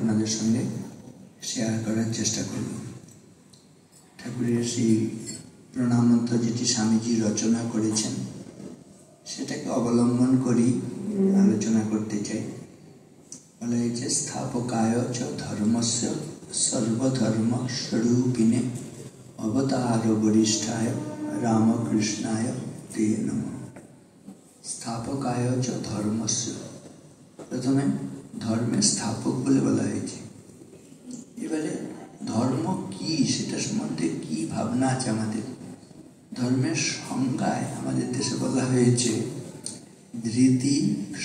আপনাদের সঙ্গে শেয়ার করার চেষ্টা করব। ঠাকুরের সেই প্রণাম মন্ত্র যেটি স্বামীজি রচনা করেছেন সেটাকে অবলম্বন করেই আলোচনা করতে চাই। বলা হয়েছে, স্থাপকায় চ ধর্মস্য সর্বধর্ম স্বরূপিণে অবতার বরিষ্ঠায় রামকৃষ্ণায় তে নমঃ। স্থাপকায় চ ধর্মস্য, প্রথমে ধর্মের স্থাপক বলে বলা হয়েছে। এবারে ধর্ম কি সেটা সম্বন্ধে কি ভাবনা আছে আমাদের। ধর্মের সংজ্ঞায় আমাদের দেশে বলা হয়েছে ধৃতি,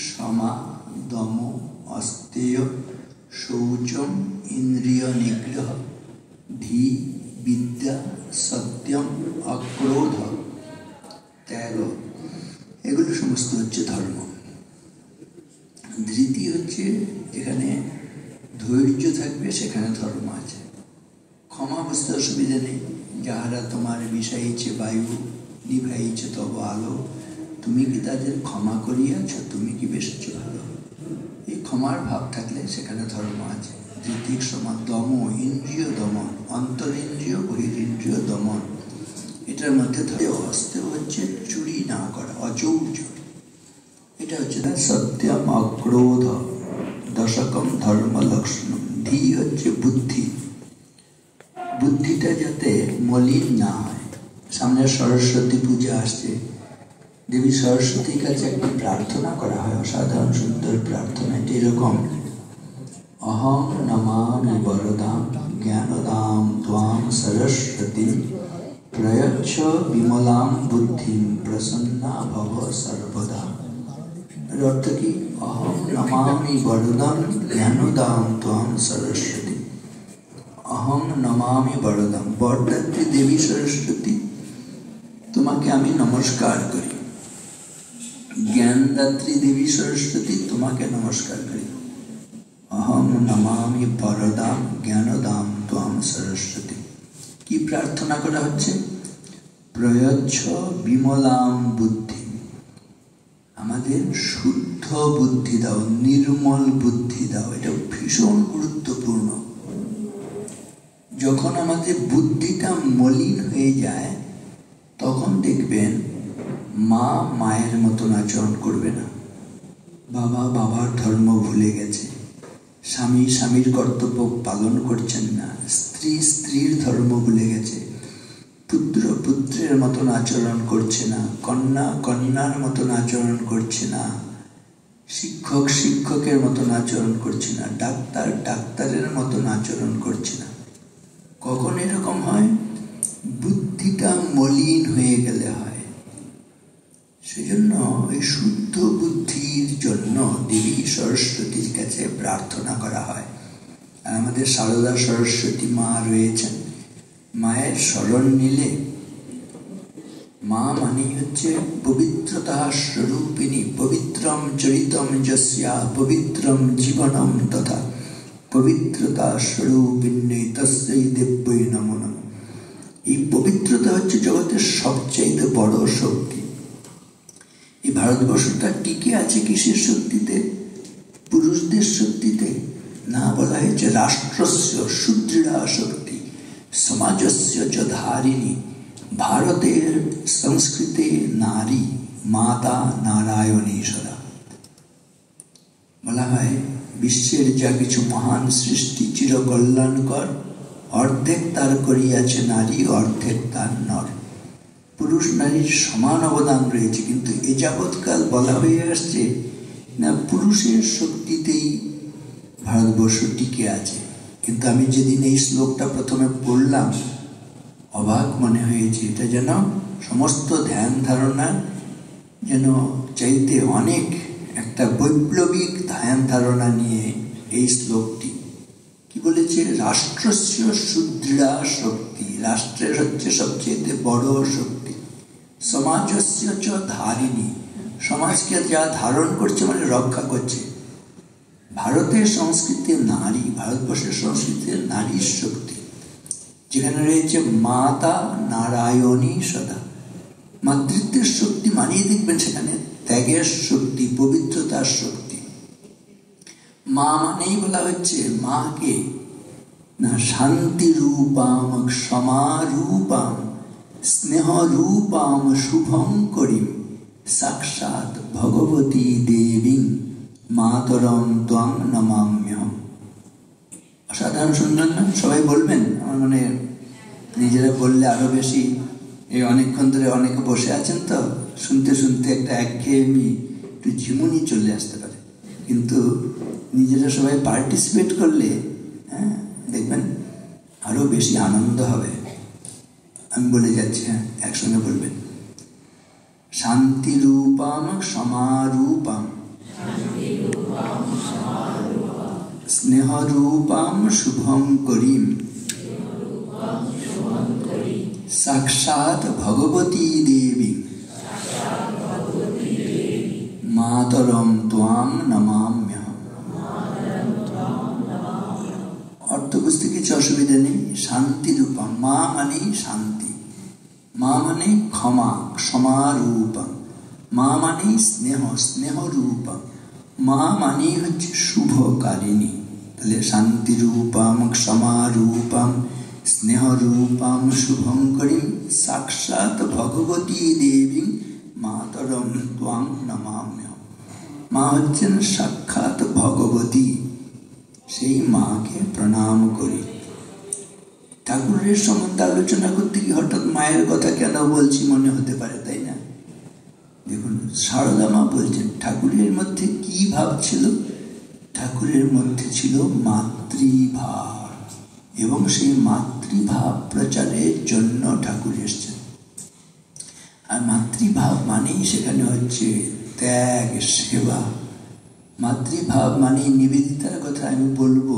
সমা, দম, অস্তেয়, শৌচম, ইন্দ্রিয় নিগ্রহ, ধী, বিদ্যা, সত্যম, অক্রোধ, ত্যাগ, এগুলো সমস্ত হচ্ছে ধর্ম। ধৃতি হচ্ছে যেখানে ধৈর্য থাকবে সেখানে ধর্ম আছে। ক্ষমা বুঝতে অসুবিধা নেই। যাহারা তোমার বিষাইছে বায়ু, নিভাইছে তব আলো, তুমি কি তাদের ক্ষমা করিয়াছ, তুমি কি বেশেছ ভালো। এই ক্ষমার ভাব থাকলে সেখানে ধর্ম আছে। ধৃতিক সমা, দম, ইন্দ্রিয় দমন, অন্তরিন্দ্রিয় বহিরিন্দ্রিয় দমন, এটার মধ্যে ধরে হস্তে হচ্ছে চুরি না করা, অচৌর্য। এটা হচ্ছে সত্যম, অক্রোধ, দশকম ধর্ম লক্ষণম। ধী হচ্ছে বুদ্ধি, বুদ্ধিটা যাতে মলিন না হয়। সামনে সরস্বতী পূজা আসছে, দেবী সরস্বতীর কাছে একটি প্রার্থনা করা হয়, অসাধারণ সুন্দর প্রার্থনা। এরকম, অহং নমামি বরদাম জ্ঞানদাম ত্বাম সরস্বতী প্রয়চ্ছ বিমলাম বুদ্ধিম প্রসন্না ভব সর্বদা। এর অর্থ কি? অহং নমামি বরদাম জ্ঞানদাম ত্বাম সরস্বতী। অহং নমামি বরদাম, বরদাত্রী দেবী সরস্বতী, তোমাকে আমি নমস্কার করি। জ্ঞানদাত্রী দেবী সরস্বতী, তোমাকে নমস্কার করি। অহং নমামি বরদাম জ্ঞানদাম ত্বাম সরস্বতী। কি প্রার্থনা করা হচ্ছে? প্রয়চ্ছ বিমলাম বুদ্ধি, আমাদের শুদ্ধ বুদ্ধি দাও, নির্মল বুদ্ধি দাও। এটা ভীষণ গুরুত্বপূর্ণ। যখন আমাদের বুদ্ধিটা মলিন হয়ে যায় তখন দেখবেন মা মায়ের মতন আচরণ করবে না, বাবা বাবার ধর্ম ভুলে গেছে, স্বামী স্বামীর কর্তব্য পালন করছেন না, স্ত্রী স্ত্রীর ধর্ম ভুলে গেছে, পুত্র পুত্রের মতন আচরণ করছে না, কন্যা কন্যার মতন আচরণ করছে না, শিক্ষক শিক্ষকের মতন আচরণ করছে না, ডাক্তার ডাক্তারের মতন আচরণ করছে না। কখন এরকম হয়? বুদ্ধিটা মলিন হয়ে গেলে হয়। সেজন্য এই শুদ্ধ বুদ্ধির জন্য দেবী সরস্বতীর কাছে প্রার্থনা করা হয়। আর আমাদের সারদা সরস্বতী মা রয়েছেন। মায়ের শরণ নিলে, মা মানে হচ্ছে পবিত্রতা স্বরূপিণী, পবিত্রম চরিতম যস্যা পবিত্রম জীবনম তথা পবিত্রতা স্বরূপিণী তস্যৈ দেব্যৈ নমো নমঃ। এই পবিত্রতা হচ্ছে জগতের সবচাইতে বড় শক্তি। এই ভারতবর্ষটা টিকে আছে কিসের শক্তিতে? পুরুষদের শক্তিতে না। বলা হয়েছে রাষ্ট্রস্য সুদৃঢ়া শক্তি সমাজস্য চ ধারিণী। ভারতের সংস্কৃতে নারী মাতা নারায়ণী সদা। বলা হয় বিশ্বের যা কিছু মহান সৃষ্টি চিরকল্যাণকর, অর্ধেক তার করিয়াছে নারী, অর্ধেক তার নর। পুরুষ নারীর সমান অবদান রয়েছে, কিন্তু এ যাবৎকাল বলা হয়ে আসছে না পুরুষের শক্তিতেই ভারতবর্ষ টিকে আছে। কিন্তু আমি যেদিন এই শ্লোকটা প্রথমে পড়লাম অবাক মনে হয়েছে। এটা যেন সমস্ত ধ্যান ধারণা যেন চাইতে অনেক একটা বৈপ্লবিক ধ্যান ধারণা নিয়ে এই শ্লোকটি। কি বলেছে? রাষ্ট্রস্য সুদৃঢ়া শক্তি, রাষ্ট্রের হচ্ছে সবচেয়ে বড় শক্তি। সমাজস্য চ ধারিণী, সমাজকে যা ধারণ করছে মানে রক্ষা করছে। ভারতের সংস্কৃতির নারী, ভারতবর্ষের সংস্কৃতির নারীর শক্তি, যেখানে রয়েছে মাতা নারায়ণী সদা। মাতৃত্বের শক্তি মানিয়ে দেখবেন সেখানে ত্যাগের শক্তি, পবিত্রতার শক্তি। মা মানেই বলা হচ্ছে মাকে না, শান্তি রূপাম ক্ষমারূপাম স্নেহরূপাম শুভঙ্করীম সাক্ষাৎ ভগবতী দেবী মাতরম ত্বং নমাম্যহম। অসাধারণ সুন্দর না? সবাই বলবেন? আমার মানে নিজেরা বললে আরো বেশি। এই অনেকক্ষণ ধরে অনেকে বসে আছেন তো, শুনতে শুনতে একটা একঘেয়েমি, একটু ঝিমুনি চলে আসতে পারে, কিন্তু নিজেরা সবাই পার্টিসিপেট করলে হ্যাঁ দেখবেন আরো বেশি আনন্দ হবে। আমি বলে যাচ্ছি, হ্যাঁ একসঙ্গে বলবেন। শান্তি রূপাম ক্ষমারূপাম স্নেহ রূপাম শুভঙ্করীম সাক্ষাৎ ভগবতী দেবী মাতরম ত্বাং নমাম্যহম। অর্থ বুঝতে কিছু অসুবিধা নেই। শান্তি রূপম, মা মানেই শান্তি, মা মানে ক্ষমা, ক্ষমারূপম, মা মানেই স্নেহ, স্নেহরূপম, মা মানেই হচ্ছে শুভকারিণী। তাহলে শান্তি রূপম ক্ষমারূপম স্নেহরূপম শুভঙ্করীম সাক্ষাৎ ভগবতী দেবী মাতরম ত্বাং নমাম্যহম। মা হচ্ছেন সাক্ষাৎ ভগবতী, সেই মাকে প্রণাম করি। ঠাকুরের সম্বন্ধে আলোচনা করতে গিয়ে হঠাৎ মায়ের কথা কেন বলছি মনে হতে পারে, তাই না? দেখুন, সারদা মা বলছেন ঠাকুরের মধ্যে কি ভাব ছিল? ঠাকুরের মধ্যে ছিল মাতৃভাব, এবং সেই মাতৃভাব প্রচারের জন্য ঠাকুর এসছেন। আর মাতৃভাব মানেই সেখানে হচ্ছে ত্যাগ, সেবা। মাতৃভাব মানে নিবেদিতার কথা আমি বলবো,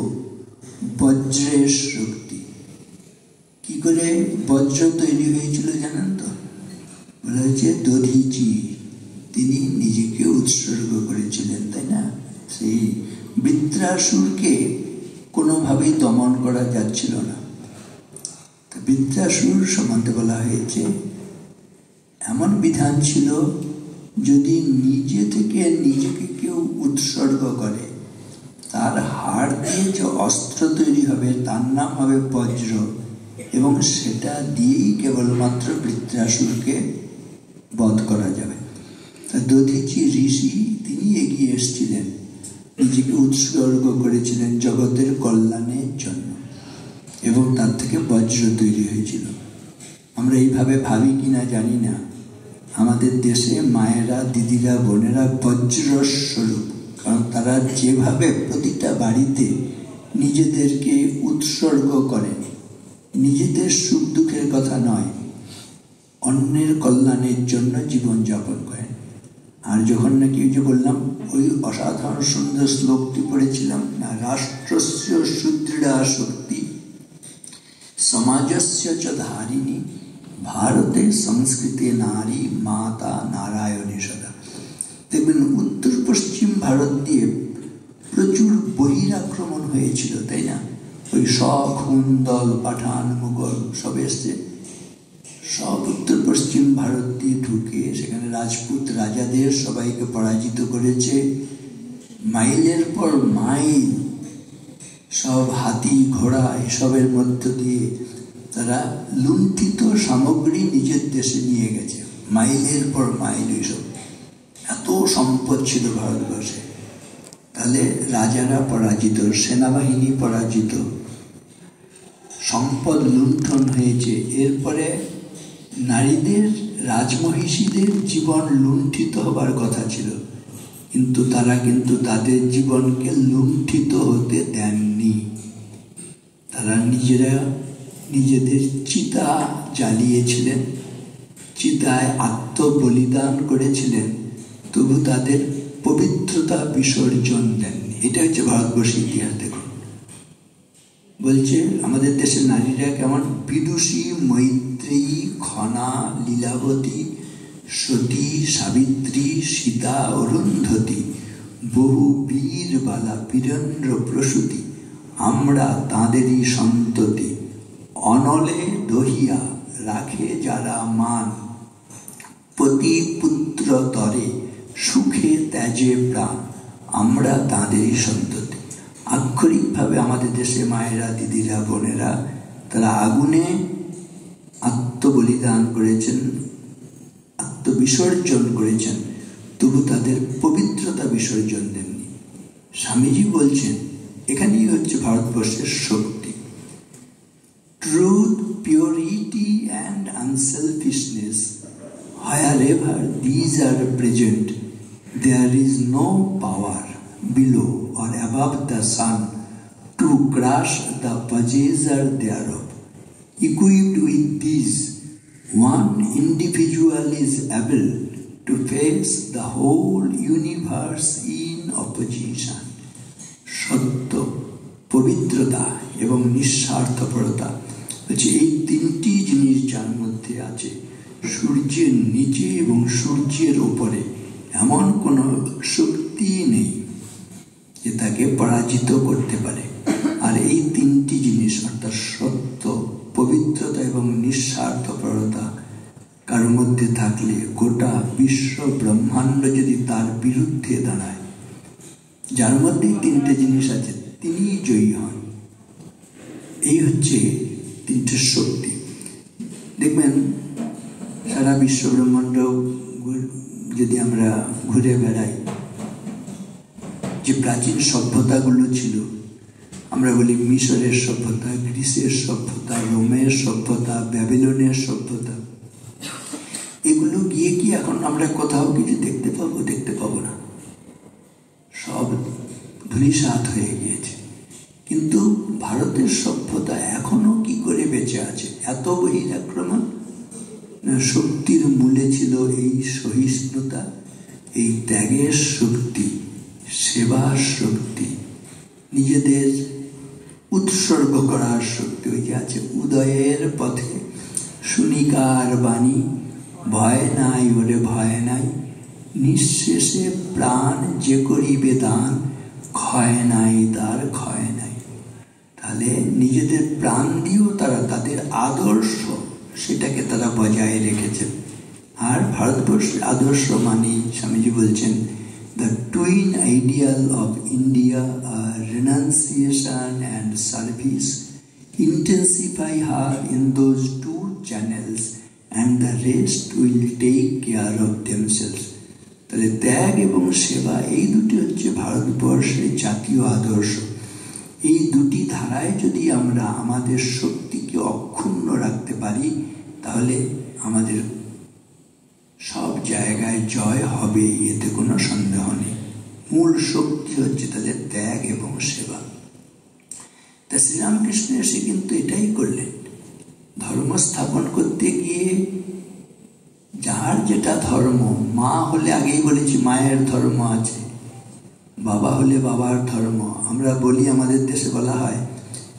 বজ্রের শক্তি। কি করে বজ্র তৈরি হয়েছিল জানেন তো? বলা হয়েছে দধিচি, তিনি নিজেকে উৎসর্গ করেছিলেন, তাই না? সেই বৃত্রাসুরকে কোনোভাবেই দমন করা যাচ্ছিল না। বৃত্রাসুর সম্বন্ধে বলা হয়েছে এমন বিধান ছিল, যদি নিজে থেকে নিজেকে কেউ উৎসর্গ করে, তার হাড় দিয়ে যে অস্ত্র তৈরি হবে তার নাম হবে বজ্র, এবং সেটা দিয়েই কেবলমাত্র বৃত্রাসুরকে বধ করা যাবে। দধিচি ঋষি তিনি এগিয়ে এসেছিলেন, নিজেকে উৎসর্গ করেছিলেন জগতের কল্যাণের জন্য, এবং তার থেকে বজ্র তৈরি হয়েছিল। আমরা এইভাবে ভাবি কিনা জানি না, আমাদের দেশে মায়েরা, দিদিরা, বোনেরা বজ্রস্বরূপ, কারণ তারা যেভাবে প্রতিটা বাড়িতে নিজেদেরকে উৎসর্গ করেন, নিজেদের সুখ দুঃখের কথা নয়, অন্যের কল্যাণের জন্য জীবনযাপন করেন। আর যখন নাকি যে বললাম, ওই অসাধারণ সুন্দর শ্লোকটি পড়েছিলাম না, রাষ্ট্রস্য সুদৃঢ়া শক্তি সমাজস্য চ ধারিণী ভারতে সংস্কৃতে নারী মাতা নারায়ণী সদা। দেখবেন উত্তর পশ্চিম ভারত দিয়ে প্রচুর বহিরাক্রমণ হয়েছিল, তাই না? ওই শক, হুন্দল, পাঠান, মুঘল সব এসছে, সব উত্তর পশ্চিম ভারত দিয়ে ঢুকে সেখানে রাজপুত রাজাদের সবাইকে পরাজিত করেছে। মাইলের পর মাইল সব হাতি, ঘোড়া এসবের মধ্য দিয়ে তারা লুণ্ঠিত সামগ্রী নিজের দেশে নিয়ে গেছে। মাইলের পর মাইল এইসব, এত সম্পদ ছিল ভারতবর্ষে। তাহলে রাজারা পরাজিত, সেনাবাহিনী পরাজিত, সম্পদ লুণ্ঠন হয়েছে। এরপরে নারীদের, রাজমহিষীদের জীবন লুণ্ঠিত হবার কথা ছিল, কিন্তু তারা কিন্তু তাদের জীবনকে লুণ্ঠিত হতে দেননি। তারা নিজেরা নিজেদের চিতা জ্বালিয়েছিলেন, চিতায় আত্মবলিদান করেছিলেন, তবু তাদের পবিত্রতা বিসর্জন দেননি। এটা হচ্ছে ভারতবর্ষের ইতিহাস। দেখুন, বলছে আমাদের দেশের নারীরা কেমন: বিদুষী, মৈত্রেয়ী, খনা, লীলাবতী, সতী, সাবিত্রী, সীতা, অরুন্ধতী, বহু বীর বালা, বীরেন্দ্র প্রসূতি, আমরা তাঁদেরই সন্ততি, অনলে দহিয়া রাখে যারা মান, পতি পুত্র তরে সুখে ত্যাজে প্রাণ, আমরা তাঁদেরই সন্ততি। আক্ষরিকভাবে আমাদের দেশে মায়েরা, দিদিরা, বোনেরা তারা আগুনে আত্মবলিদান করেছেন, আত্মবিসর্জন করেছেন, তবু তাদের পবিত্রতা বিসর্জন দেননি। স্বামীজি বলছেন এখানেই হচ্ছে ভারতবর্ষের শক্তি। Truth, purity and unselfishness, wherever these are present, there is no power below or above the sun to crush the possessor thereof. Equipped with these, one individual is able to face the whole universe in opposition. সত্য, পবিত্রতা এবং নিঃস্বার্থপরতা হচ্ছে এই তিনটি জিনিস যার মধ্যে আছে। সূর্যের নিচে এবং সূর্যের উপরে এমন কোনো শক্তি নেই যে তাকে পরাজিত করতে পারে। আর এই তিনটি জিনিস অর্থাৎ সত্য, পবিত্রতা এবং নিঃস্বার্থপরতা কার মধ্যে থাকলে গোটা বিশ্ব ব্রহ্মাণ্ড যদি তার বিরুদ্ধে দাঁড়ায়, যার মধ্যে তিনটে জিনিস আছে তিনিই জয়ী হন। এই হচ্ছে তিনটে শক্তি। দেখবেন সারা বিশ্ব ব্রহ্মাণ্ড যদি আমরা ঘুরে বেড়াই, যে প্রাচীন সভ্যতাগুলো ছিল, আমরা বলি মিশরের সভ্যতা, গ্রিসের সভ্যতা, রোমের সভ্যতা, ব্যাবিলনের সভ্যতা, এগুলো গিয়ে কি এখন আমরা কোথাও কিছু দেখতে পাবো? দেখতে পাবো না, সব ধূলিসাৎ হয়ে গিয়েছে। কিন্তু ভারতের সভ্যতা এখনো কি করে বেঁচে আছে? এত বহিরাক্রমণ না, শক্তির মূলে ছিল এই সহিষ্ণুতা, এই ত্যাগের শক্তি, সেবার শক্তি, নিজেদের উৎসর্গ করার শক্তি। ওই যে আছে, উদয়ের পথে শুনিকার বাণী, ভয় নাই ওরে ভয় নাই, নিঃশেষে প্রাণ যে করিবে দান, ক্ষয় নাই তার ক্ষয় নাই। তাহলে নিজেদের প্রাণ দিয়েও তারা তাদের আদর্শ সেটাকে তারা বজায় রেখেছেন। আর ভারতবর্ষের আদর্শ মানে স্বামীজি বলছেন the twin ideal of India are renunciation and service. Intensify her in those two channels and the rest will take care of themselves. তাহলে ত্যাগ এবং সেবা এই দুটি হচ্ছে ভারতবর্ষের জাতীয় আদর্শ। এই দুটি ধারায় যদি আমরা আমাদের শক্তিকে অক্ষুণ্ণ রাখতে পারি, তাহলে আমাদের সব জায়গায় জয় হবে, এতে কোনো সন্দেহ নেই। মূল শক্তি হচ্ছে তাদের ত্যাগ এবং সেবা। তা শ্রীরামকৃষ্ণ এসে কিন্তু এটাই করলেন। ধর্ম স্থাপন করতে গিয়ে যার যেটা ধর্ম, মা হলে আগেই বলেছি মায়ের ধর্ম আছে, বাবা হলে বাবার ধর্ম। আমরা বলি, আমাদের দেশে বলা হয়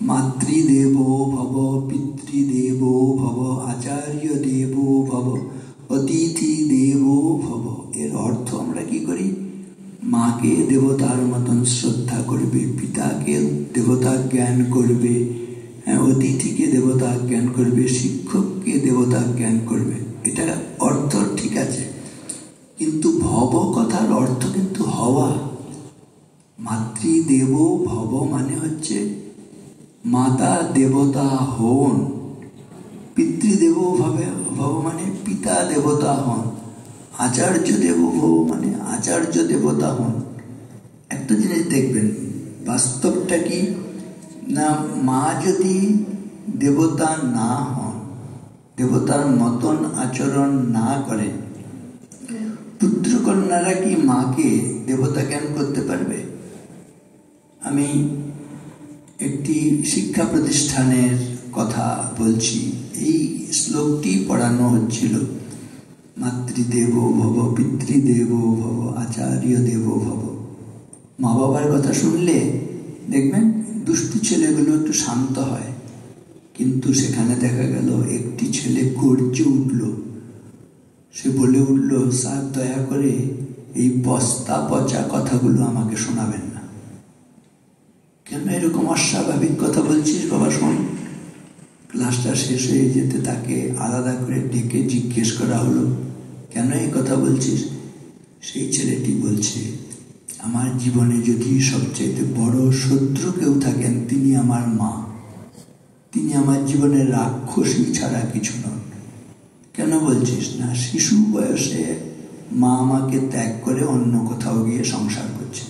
মাতৃদেব ভব, পিতৃদেব ভব, আচার্য দেব ভব, অতিথি দেব ভব। এর অর্থ আমরা কি করি? মাকে দেবতার মতন শ্রদ্ধা করবে, পিতাকে দেবতার জ্ঞান করবে, অতিথিকে দেবতার জ্ঞান করবে, শিক্ষককে দেবতার জ্ঞান করবে। এটা অর্থ ঠিক আছে, কিন্তু ভব কথার অর্থ কিন্তু হওয়া। মাতৃদেব ভব মানে হচ্ছে মাতা দেবতা হন, পিতৃদেব ভব মানে পিতা দেবতা হন, আচার্য দেব ভব মানে আচার্য দেবতা হন। একটা জিনিস দেখবেন, বাস্তবটা কি না, মা যদি দেবতা না হন, দেবতার মতন আচরণ না করে, পুত্রকন্যারা কি মাকে দেবতা জ্ঞান করতে পারবে? আমি একটি শিক্ষা প্রতিষ্ঠানের কথা বলছি, এই শ্লোকটি পড়ানো হচ্ছিল, মাতৃদেব ভব, পিতৃদেব ভব, আচার্য দেব ভব। মা বাবার কথা শুনলে দেখবেন দুষ্টু ছেলেগুলো একটু শান্ত হয়, কিন্তু সেখানে দেখা গেল একটি ছেলে গর্জে উঠল। সে বলে উঠল, স্যার দয়া করে এই বস্তা পচা কথাগুলো আমাকে শোনাবেন না। কেন এরকম অস্বাভাবিক কথা বলছিস বাবা? শোন। ক্লাসটা শেষ হয়ে যেতে তাকে আলাদা করে ডেকে জিজ্ঞেস করা হলো, কেন এই কথা বলছিস? সেই ছেলেটি বলছে, আমার জীবনে যদি সবচেয়ে বড় শত্রু কেউ থাকেন, তিনি আমার মা। তিনি আমার জীবনের রাক্ষসী ছাড়া কিছু নন। কেন বলছিস না? শিশু বয়সে মা আমাকে ত্যাগ করে অন্য কোথাও গিয়ে সংসার করছে।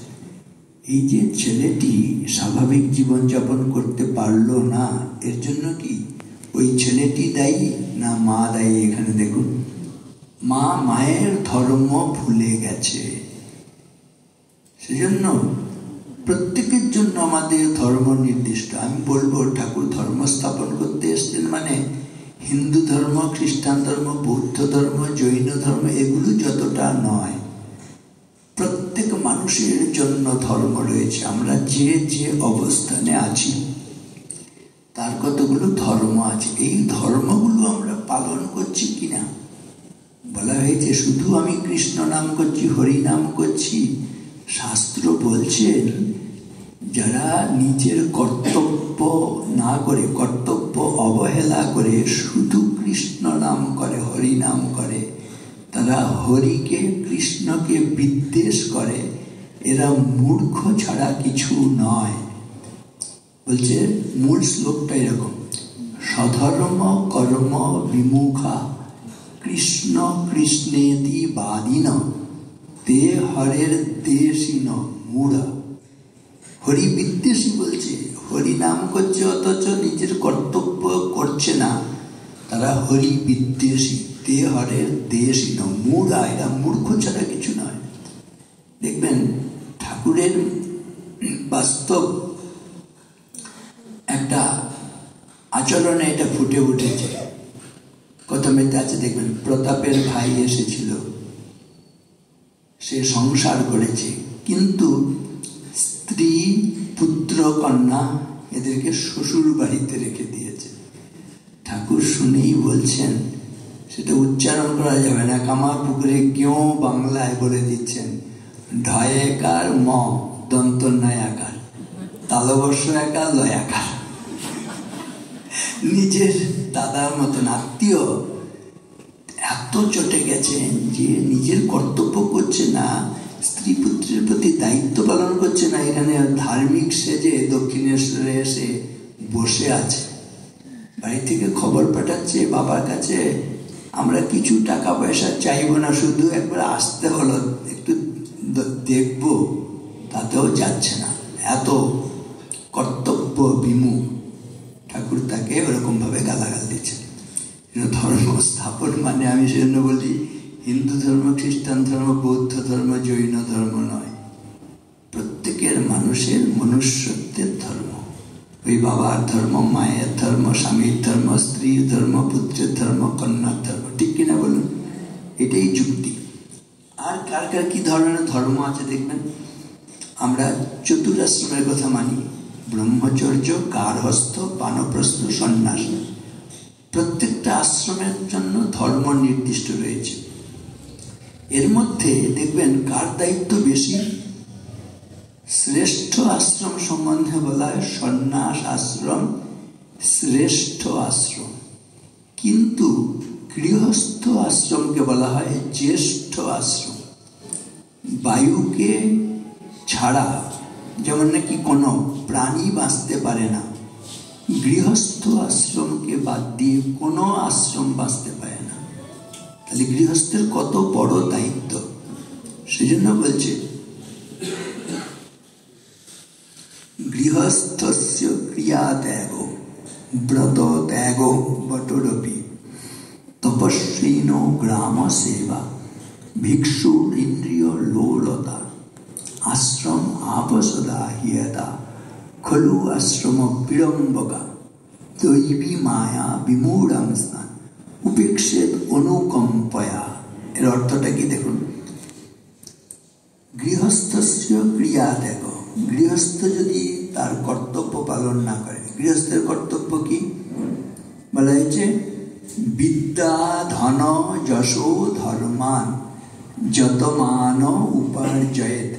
এই যে ছেলেটি স্বাভাবিক জীবনযাপন করতে পারলো না, এর জন্য কি ওই ছেলেটি দায়ী না মা দায়ী? এখানে দেখুন, মা মায়ের ধর্ম ভুলে গেছে। সেজন্য প্রত্যেকের জন্য আমাদের ধর্ম নির্দিষ্ট। আমি বলবো, ঠাকুর ধর্ম স্থাপন করতে এসছেন মানে হিন্দু ধর্ম, খ্রিস্টান ধর্ম, বৌদ্ধ ধর্ম, জৈন ধর্ম এগুলো যতটা নয়, প্রত্যেক মানুষের জন্য ধর্ম রয়েছে। আমরা যে যে অবস্থানে আছি তার কতগুলো ধর্ম আছে। এই ধর্মগুলো আমরা পালন করছি কিনা? বলা হয়েছে শুধু আমি কৃষ্ণ নাম করছি, হরি নাম করছি। শাস্ত্র বলছেন যারা নিজের কর্তব্য না করে, কর্তব্য অবহেলা করে শুধু কৃষ্ণ নাম করে, হরি নাম করে, তারা হরিকে কৃষ্ণকে বিদ্বেষ করে, এরা মূর্খ ছাড়া কিছু নয়। বলছে মূল শ্লোকটা এরকম, সধর্ম কর্ম বিমুখা কৃষ্ণ কৃষ্ণেতি বাদিন তে হরের দেশিন মূঢ়া। হরি বিদ্বেষী বলছে, হরি নাম করছে অথচ নিজের কর্তব্য করছে না, তারা হরি বিদ্বেষী। তে হরের দেশিন মূঢ়া, এরা মূর্খ ছাড়া কিছু নয়। দেখবেন ঠাকুরের বাস্তব একটা আচরণে এটা ফুটে উঠেছে। প্রথমেতে আছে দেখবেন, প্রতাপের ভাই এসেছিল, সে সংসার করেছে, কিন্তু স্ত্রী পুত্র কন্যা এদেরকে শ্বশুর বাড়িতে রেখে দিয়েছে। ঠাকুর শুনেই বলছেন, সেটা উচ্চারণ করা যাবে না, কামারপুকুরে কেউ বাংলায় বলে দিচ্ছেন, ঢয়কার ম দন্ত নয়াকার, তালবর্ষ একার লয়াকার। নিজের দাদার মতন আত্মীয় এত চটে গেছেন যে নিজের কর্তব্য করছে না, স্ত্রী পুত্রের প্রতি দায়িত্ব পালন করছে না। এখানে ধার্মিক সেজে দক্ষিণেশ্বরে এসে বসে আছে, বাড়ি থেকে খবর পাঠাচ্ছে বাবার কাছে, আমরা কিছু টাকা পয়সা চাইবো না, শুধু একবার আসতে হলো, একটু দেখবো, তাতেও যাচ্ছে না। এত কর্তব্য বিমুখ। ঠাকুর তাকে ওরকম ভাবে গালাগাল দিচ্ছে। ধর্ম স্থাপন মানে আমি সেজন্য বলি হিন্দু ধর্ম, খ্রিস্টান ধর্ম, বৌদ্ধ ধর্ম, জৈন ধর্ম নয়, প্রত্যেকের মানুষের মনুষ্যত্বের ধর্ম। ওই বাবার ধর্ম, মায়ের ধর্ম, স্বামীর ধর্ম, স্ত্রীর ধর্ম, পুত্রের ধর্ম, কন্যার ধর্ম, ঠিক কিনা বলুন? এটাই যুক্তি। আর কার কার কি ধরনের ধর্ম আছে দেখবেন। আমরা চতুরাশ্রমের কথা মানি, ব্রহ্মচর্য, গার্হস্থ্য, বানপ্রস্থ, সন্ন্যাস। প্রত্যেকটা আশ্রমের জন্য ধর্ম নির্দিষ্ট রয়েছে। এর মধ্যে দেখবেন কার দায়িত্ব বেশি। শ্রেষ্ঠ আশ্রম সম্বন্ধে বলা হয় সন্ন্যাস আশ্রম শ্রেষ্ঠ আশ্রম, কিন্তু গৃহস্থ আশ্রমকে বলা হয় জ্যেষ্ঠ আশ্রম। বায়ুকে ছাড়া যেমন নাকি কোনো প্রাণী বাঁচতে পারে না, গৃহস্থ আশ্রমকে বাদ দিয়ে কোনো আশ্রম বাঁচতে পারে না। তাহলে গৃহস্থের কত বড় দায়িত্ব। সেজন্য বলছে গৃহস্থস্য ক্রিয়া ত্যাগ ব্রত ত্যাগ বটরপি তপস্বীন গ্রাম সেবা ভিক্ষু ইন্দ্রিয় লোলতা আশ্রম আপসদা হিয়তা খলু আশ্রম বিড়ম্বকা দৈবী মায়া বিমূঢ়াং স্নান উপেক্ষেত অনুকম্পয়া। এর অর্থটা কি দেখুন, গৃহস্থস্য ক্রিয়া ত্যাগ, গৃহস্থ যদি তার কর্তব্য পালন না করে, গৃহস্থের কর্তব্য কি বলা হয়েছে, বিদ্যা ধন যশো ধর্মান যতমান উপার্জয়েত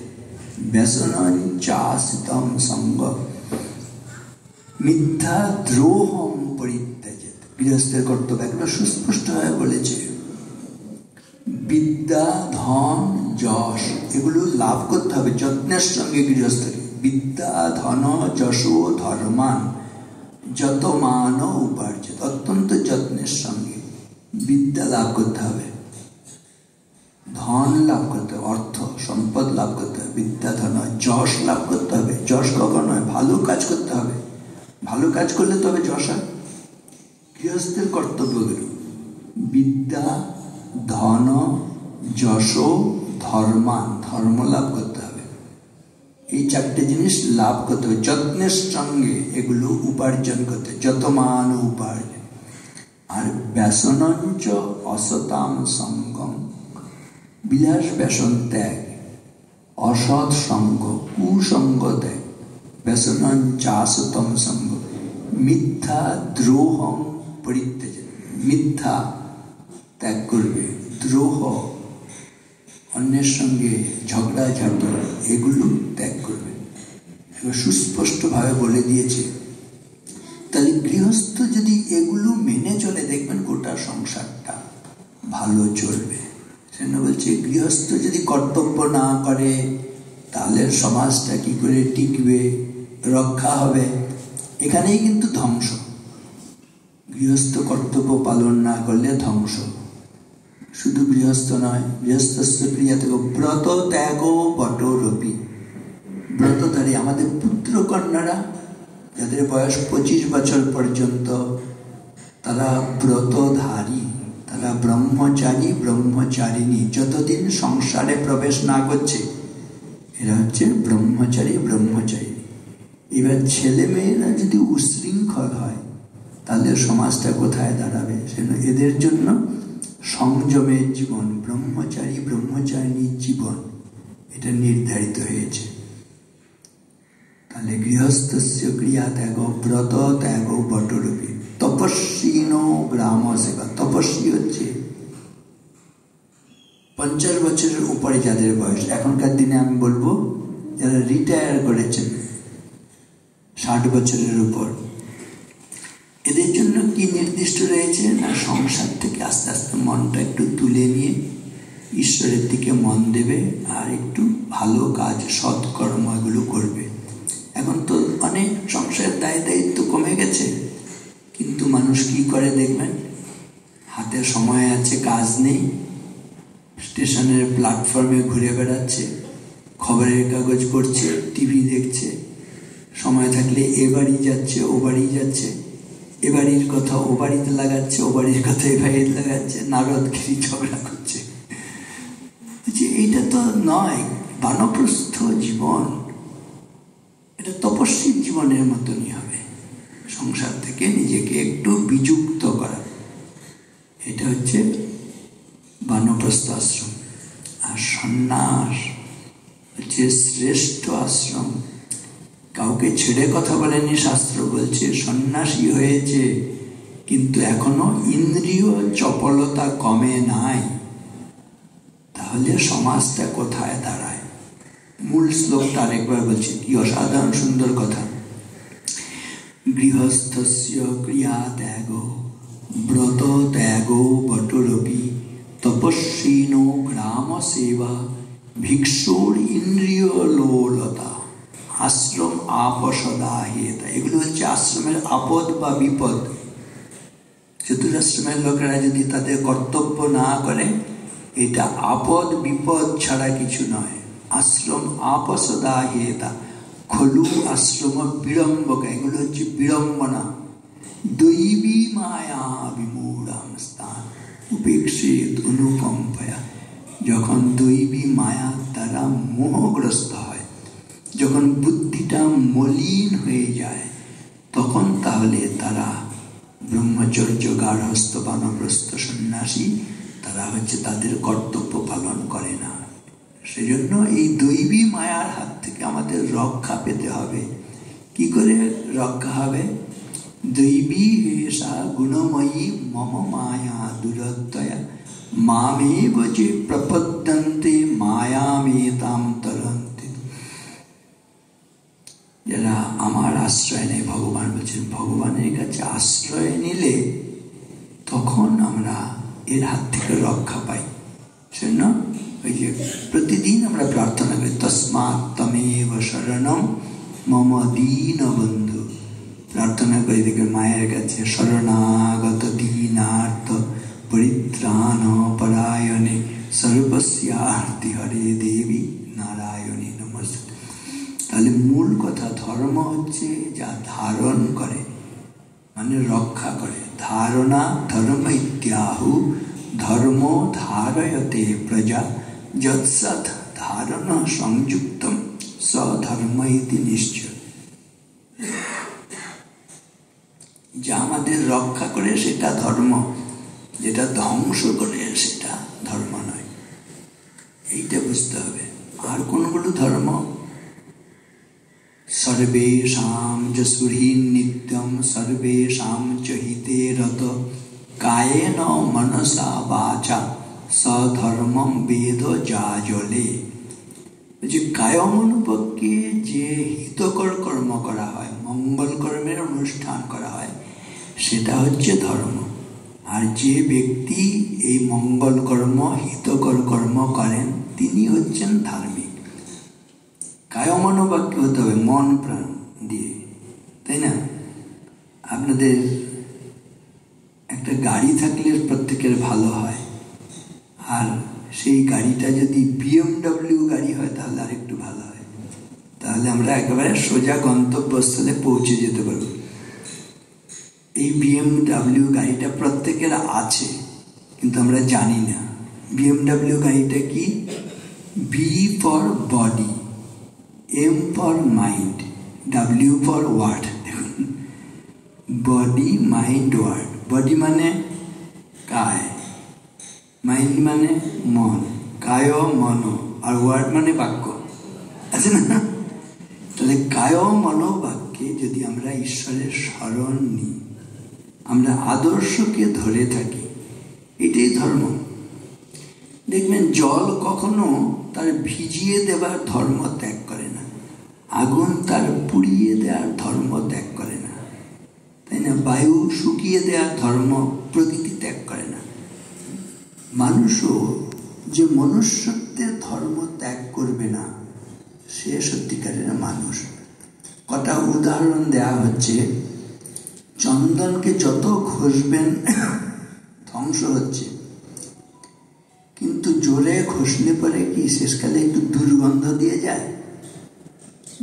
ব্যসনঞ্চাসিতম সঙ্গ মিথ্যা দ্রোহম পরিত্যাজেত। গৃহস্থের কর্তব্য এগুলো সুস্পষ্টভাবে বলেছে, বিদ্যা ধন যশ, এগুলো লাভ করতে হবে যত্নের সঙ্গে গৃহস্থকে। বিদ্যা ধন যশ ধর্মান যত মান উপার্জিত, অত্যন্ত যত্নের সঙ্গে বিদ্যা লাভ করতে হবে, ধন লাভ করতে হবে, অর্থ সম্পদ লাভ করতে হবে, বিদ্যা ধন যশ লাভ করতে হবে। যশ কখন হয়? ভালো কাজ করতে হবে, ভালো কাজ করলে তবে যশ হয়। গৃহস্থের কর্তব্যগুলো বিদ্যা ধন যশ ধর্মান, ধর্ম লাভ করতে হবে। এই চারটে জিনিস লাভ করতে হবে যত্নের সঙ্গে, এগুলো উপার্জন করতে, যত মান উপার্জন। আর ব্যসনঞ্চ অসতাম সঙ্গম, বিলাস ব্যসন ত্যাগ, অসৎ সঙ্গ কুসঙ্গ ত্যাগ। ব্যসনঞ্চাসতম সঙ্গ, মিথ্যা দ্রোহম পরিত্যাজন, মিথ্যা ত্যাগ করবে, দ্রোহ অন্যের সঙ্গে ঝগড়াঝাটি এগুলো ত্যাগ করবে। এবার সুস্পষ্টভাবে বলে দিয়েছে। তাহলে গৃহস্থ যদি এগুলো মেনে চলে, দেখবেন গোটা সংসারটা ভালো চলবে। সেজন্য বলছে গৃহস্থ যদি কর্তব্য না করে তাহলে সমাজটা কি করে টিকবে, রক্ষা হবে? এখানেই কিন্তু ধ্বংস। গৃহস্থ কর্তব্য পালন না করলে ধ্বংস। শুধু গৃহস্থ নয়, গৃহস্থস্য ক্রিয়া থেকে ব্রত ত্যাগ বটরপি, ব্রতধারী আমাদের পুত্র কন্যারা যাদের বয়স 25 বছর পর্যন্ত, তারা ব্রতধারী, তারা ব্রহ্মচারী ব্রহ্মচারিণী, যতদিন সংসারে প্রবেশ না করছে এরা হচ্ছে ব্রহ্মচারী ব্রহ্মচারিণী। এবার ছেলে মেয়েরা যদি উশৃঙ্খল হয় তাহলে সমাজটা কোথায় দাঁড়াবে? সেজন্য এদের জন্য সংযমের জীবন, ব্রহ্মচারী ব্রহ্মচারিণীর জীবন, এটা নির্ধারিত হয়েছে। তাহলে গৃহস্থস্য ক্রিয়া ত্যাগ ব্রত ত্যাগ বটরূপী, তপস্বীন গ্রাম সেবা। তপস্বী হচ্ছে 50 বছরের উপরে যাদের বয়স, এখনকার দিনে আমি বলবো যারা রিটায়ার করেছেন 60 বছরের উপর, এদের জন্য কি নির্দিষ্ট রয়েছে না, সংসার থেকে আস্তে আস্তে মনটা একটু তুলে নিয়ে ঈশ্বরের দিকে মন দেবে আর একটু ভালো কাজ সৎকর্ম এগুলো করবে। এখন তো অনেক সংসারের দায় দায়িত্ব কমে গেছে, কিন্তু মানুষ কি করে দেখবেন, হাতে সময় আছে, কাজ নেই, স্টেশনের প্ল্যাটফর্মে ঘুরে বেড়াচ্ছে, খবরের কাগজ পড়ছে, টিভি দেখছে, সময় থাকলে এ বাড়ি যাচ্ছে ও বাড়ি যাচ্ছে, এ বাড়ির কথা ও বাড়িতে লাগাচ্ছে, ও বাড়ির কথা এ বাড়িতে লাগাচ্ছে, নারদগিরি ঝগড়া করছে। এইটা তো নয় বানপ্রস্থ জীবন, এটা তপস্বীর জীবনের মতনই হবে। সংসার থেকে নিজেকে একটু বিযুক্ত করা, এটা হচ্ছে বানপ্রস্থ আশ্রম। আর সন্ন্যাস হচ্ছে শ্রেষ্ঠ আশ্রম। কাউকে ছেড়ে কথা বলেনি, শাস্ত্র বলছে সন্ন্যাসী হয়েছে কিন্তু এখনো ইন্দ্রিয় চপলতা কমে নাই, তাহলে সমাজটা কোথায় দাঁড়ায়? মূল শ্লোকটা আরেকবার বলছি, কি অসাধারণ সুন্দর কথা। গৃহস্থস্য ক্রিয়া ত্যাগ ব্রত ত্যাগ বটরপি, তপস্বীনো গ্রাম সেবা, ভিক্ষুর ইন্দ্রিয় লোলতা, আশ্রম আপসদাহেতা। এগুলো হচ্ছে আশ্রমের আপদ বা বিপদ। চতুরাশ্রমের লোকেরা যদি তাদের কর্তব্য না করে, এটা আপদ বিপদ ছাড়া কিছু নয়। আশ্রম আপসদাহেতা, খলু আশ্রম বিড়ম্বকা, এগুলো হচ্ছে বিড়ম্বনা। দৈবী মায়া বিমূঢ়াং স্থান উপেক্ষিত অনুকম্পয়া, যখন দৈবী মায়া দ্বারা মোহগ্রস্ত হয়, যখন বুদ্ধিটা মলিন হয়ে যায়, তখন তাহলে তারা ব্রহ্মচর্য গার্হস্থ বানপ্রস্থ সন্ন্যাসী, তারা হচ্ছে তাদের কর্তব্য পালন করে না। সেজন্য এই দৈবী মায়ার হাত থেকে আমাদের রক্ষা পেতে হবে। কি করে রক্ষা হবে? দৈবী হেষা গুণময়ী মম মায়া দুরত্যয়া, মামেব যে প্রপদ্যন্তে মায়ামেতাম তরন্তে। যারা আমার আশ্রয় নেয়, ভগবান বলছেন, ভগবানের কাছে আশ্রয় নিলে তখন আমরা এর হাত থেকে রক্ষা পাই। সেজন্য ওই যে প্রতিদিন আমরা প্রার্থনা করি, তস্মাৎ তমেব শরণম মম দীন বন্ধু। প্রার্থনা করি দেখে মায়ের কাছে, শরণাগত দীনার্থ পরিত্রাণ পরায়ণে সর্বস্যার্তি হরে দেবী নারায়ণী নমস্তে। তাহলে মূল কথা, ধর্ম হচ্ছে যা ধারণ করে, মানে রক্ষা করে। ধারণা ধর্ম ইত্যাহু, ধর্ম ধারয়তে প্রজা, যৎসৎ ধারণ সংযুক্তম সধর্ম ইতি নিশ্চয়। যা আমাদের রক্ষা করে সেটা ধর্ম, যেটা ধ্বংস করে সেটা ধর্ম নয়। এইটা বুঝতে হবে। আর কোনগুলো ধর্ম? সর্বেষাং চ সুহৃন নিত্যম সর্বেষাং চ হিতে রত কায়েন মনসা বাচা সধর্মম বেদ যাজলে। যে কায়মনোপক্ষে যে হিতকর কর্ম করা হয়, মঙ্গল কর্মের অনুষ্ঠান করা হয়, সেটা হচ্ছে ধর্ম। আর যে ব্যক্তি এই মঙ্গল কর্ম, হিতকর কর্ম করেন, তিনি হচ্ছেন ধার্মিক। কায়মনোবাক্য হতে হবে, মন প্রাণ দিয়ে, তাই না? আপনাদের একটা গাড়ি থাকলে প্রত্যেকের ভালো হয়, আর সেই গাড়িটা যদি BMW গাড়ি হয় তাহলে আরেকটু ভালো হয়। তাহলে আমরা একেবারে সোজা গন্তব্যস্থলে পৌঁছে যেতে পারব। এই BMW গাড়িটা প্রত্যেকের আছে, কিন্তু আমরা জানি না। BMW গাড়িটা কি? B for body, M for mind, W for word. দেখুন, বডি মাইন্ড ওয়ার্ড। বডি মানে কায়, মাইন্ড মানে মন, কায় মন, আর ওয়ার্ড মানে বাক্য, আছে না? তাহলে কায় মন বাক্যে যদি আমরা ঈশ্বরের স্মরণ নিই, আমরা আদর্শকে ধরে থাকি, এটাই ধর্ম। দেখবেন জল কখনো তার ভিজিয়ে দেওয়ার ধর্ম ত্যাগ করে না, আগুন তার পুড়িয়ে দেওয়ার ধর্ম ত্যাগ করে না, তাই না? বায়ু শুকিয়ে দেওয়ার ধর্ম প্রকৃতি ত্যাগ করে না। মানুষও যে মনুষ্যত্বের ধর্ম ত্যাগ করবে না, সে সত্যিকারের মানুষ। কটা উদাহরণ দেয়া হচ্ছে। চন্দনকে যত ঘষবেন ধ্বংস হচ্ছে, কিন্তু জোরে ঘষলে পরে কি শেষকালে একটু দুর্গন্ধ দিয়ে যায়?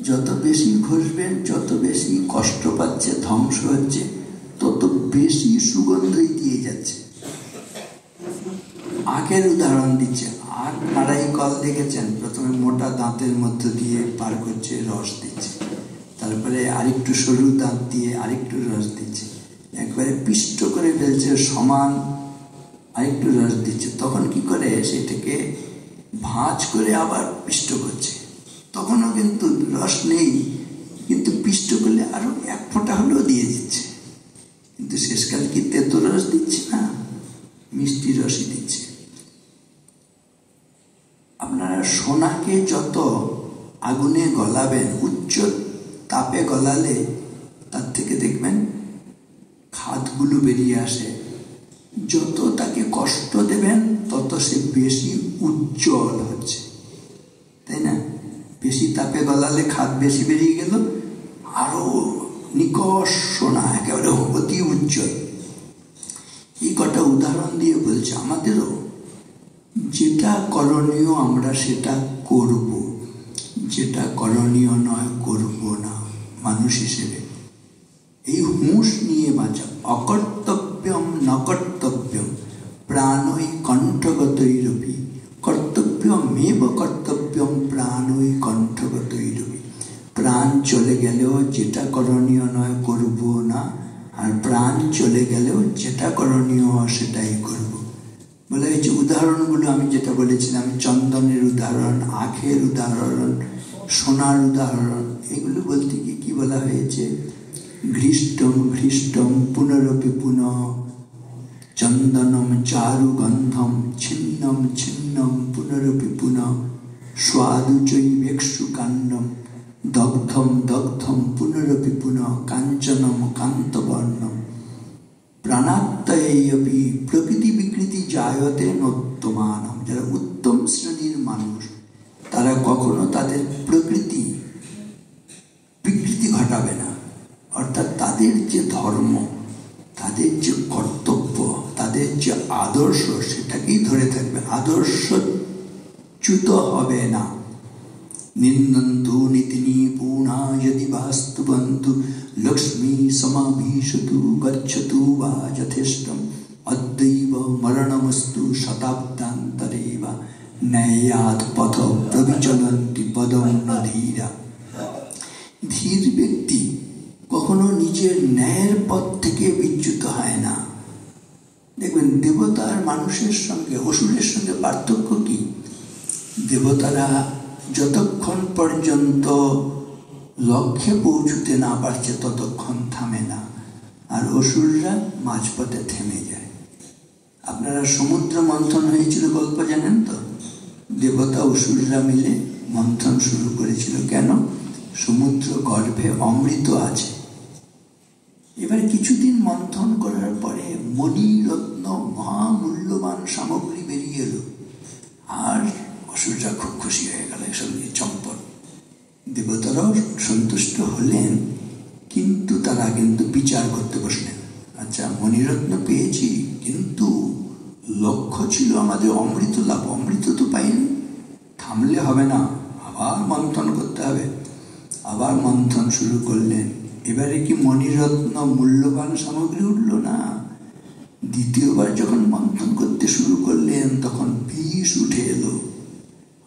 যত বেশি ঘষবেন, যত বেশি কষ্ট পাচ্ছে, ধ্বংস হচ্ছে, তত বেশি সুগন্ধই দিয়ে যাচ্ছে। আখের উদাহরণ দিচ্ছে। আখ মারাই কল দেখেছেন? প্রথমে মোটা দাঁতের মধ্য দিয়ে পার করছে, রস দিচ্ছে, তারপরে আরেকটু সরু দাঁত দিয়ে আরেকটু রস দিচ্ছে, একবারে পিষ্ট করে ফেলছে, সমান আরেকটু রস দিচ্ছে। তখন কি করে? সেটাকে ভাঁজ করে আবার পিষ্ট করছে, তখনও কিন্তু রস নেই, কিন্তু পিষ্ট করলে আরো এক ফোঁটা হলেও দিয়ে দিচ্ছে। কিন্তু শেষকাল কি তেতো রস দিচ্ছে না, মিষ্টি রসই দিচ্ছে। আপনারা সোনাকে যত আগুনে গলাবেন, উচ্চ তাপে গলালে তার থেকে দেখবেন খাদগুলো বেরিয়ে আসে। যত তাকে কষ্ট দেবেন তত সে বেশি উজ্জ্বল হচ্ছে, তাই না? বেশি তাপে গলালে খাদ বেশি বেরিয়ে গেল, আরো নিকষ সোনা, একেবারে অতি উজ্জ্বল। এই কটা উদাহরণ দিয়ে বলছে আমাদেরও যেটা করণীয় আমরা সেটা করব, যেটা করণীয় নয় করব না মানুষ হিসেবে। এই হুঁশ নিয়ে বাঁচা। অকর্তব্যম নকর্তব্যম প্রাণই কণ্ঠগতৈরপি কর্তব্যমেব কর্তব্যম প্রাণই কণ্ঠগতৈরপি। প্রাণ চলে গেলেও যেটা করণীয় নয় করব না, আর প্রাণ চলে গেলেও যেটা করণীয় সেটাই করব। বলা হয়েছে উদাহরণগুলো আমি যেটা বলেছিলাম, চন্দনের উদাহরণ, আখের উদাহরণ, সোনার উদাহরণ, এগুলো বলতে গিয়ে কি বলা হয়েছে? ঘৃষ্টম ঘৃষ্টম পুনরপি পুনঃ চন্দনম চারু গন্ধম ছিন্নম ছিন্নম পুনরপি পুনঃ স্বাদু চৈবেক্ষু কাণ্ডম দগ্ধম দগ্ধম পুনরপি পুনঃ কাঞ্চনম কান্তবর্ণম প্রাণাত্ময়পি প্রকৃতি বিকৃতি জায়তে নোত্তমানম। যারা উত্তম উত্তম শ্রেণীর মানুষ তারা কখনো তাদের বিকৃতি ঘটাবে না। অর্থাৎ তাদের যে ধর্ম, তাদের যে কর্তব্য, তাদের যে আদর্শ, সেটাকেই ধরে থাকবে, আদর্শচ্যুত হবে না। নিন্দন্তু নীতিনি পুনা যদি বাস্তুবন্তু লক্ষ্মী সমাভীষতু গচ্ছতু বা যথেষ্টম অদ্বৈব মরণমস্তু শতাব্দান্তরে বা ন্যায়াৎ পথ প্রবিচলন্তি পদম ন ধীরা। ধীর ব্যক্তি কখনো নিজের ন্যায়ের পথ থেকে বিচ্যুত হয় না। দেখবেন দেবতা আর মানুষের সঙ্গে, অসুরের সঙ্গে পার্থক্য কি? দেবতারা যতক্ষণ পর্যন্ত লক্ষ্যে পৌঁছতে না পারছে ততক্ষণ থামে না, আর অসুররা মাঝপথে থেমে যায়। আপনারা সমুদ্র মন্থন হয়েছিল গল্প জানেন তো? দেবতা অসুররা মিলে মন্থন শুরু করেছিল। কেন? সমুদ্র গর্ভে অমৃত আছে। এবার কিছুদিন মন্থন করার পরে মণিরত্ন মহামূল্যবান সামগ্রী বেরিয়ে এলো, আর অসুররা খুব খুশি হয়ে গেল এসব নিয়ে চম্পট। দেবতারাও সন্তুষ্ট হলেন, কিন্তু তারা বিচার করতে বসলেন। আচ্ছা, মণিরত্ন পেয়েছি, কিন্তু লক্ষ্য ছিল আমাদের অমৃত লাভ, অমৃত তো পাইনি, থামলে হবে না, আবার মন্থন করতে হবে। আবার মন্থন শুরু করলেন। এবারে কি মণিরত্ন মূল্যবান সামগ্রী উঠল না। দ্বিতীয়বার যখন মন্থন করতে শুরু করলেন তখন বিষ উঠে এলো।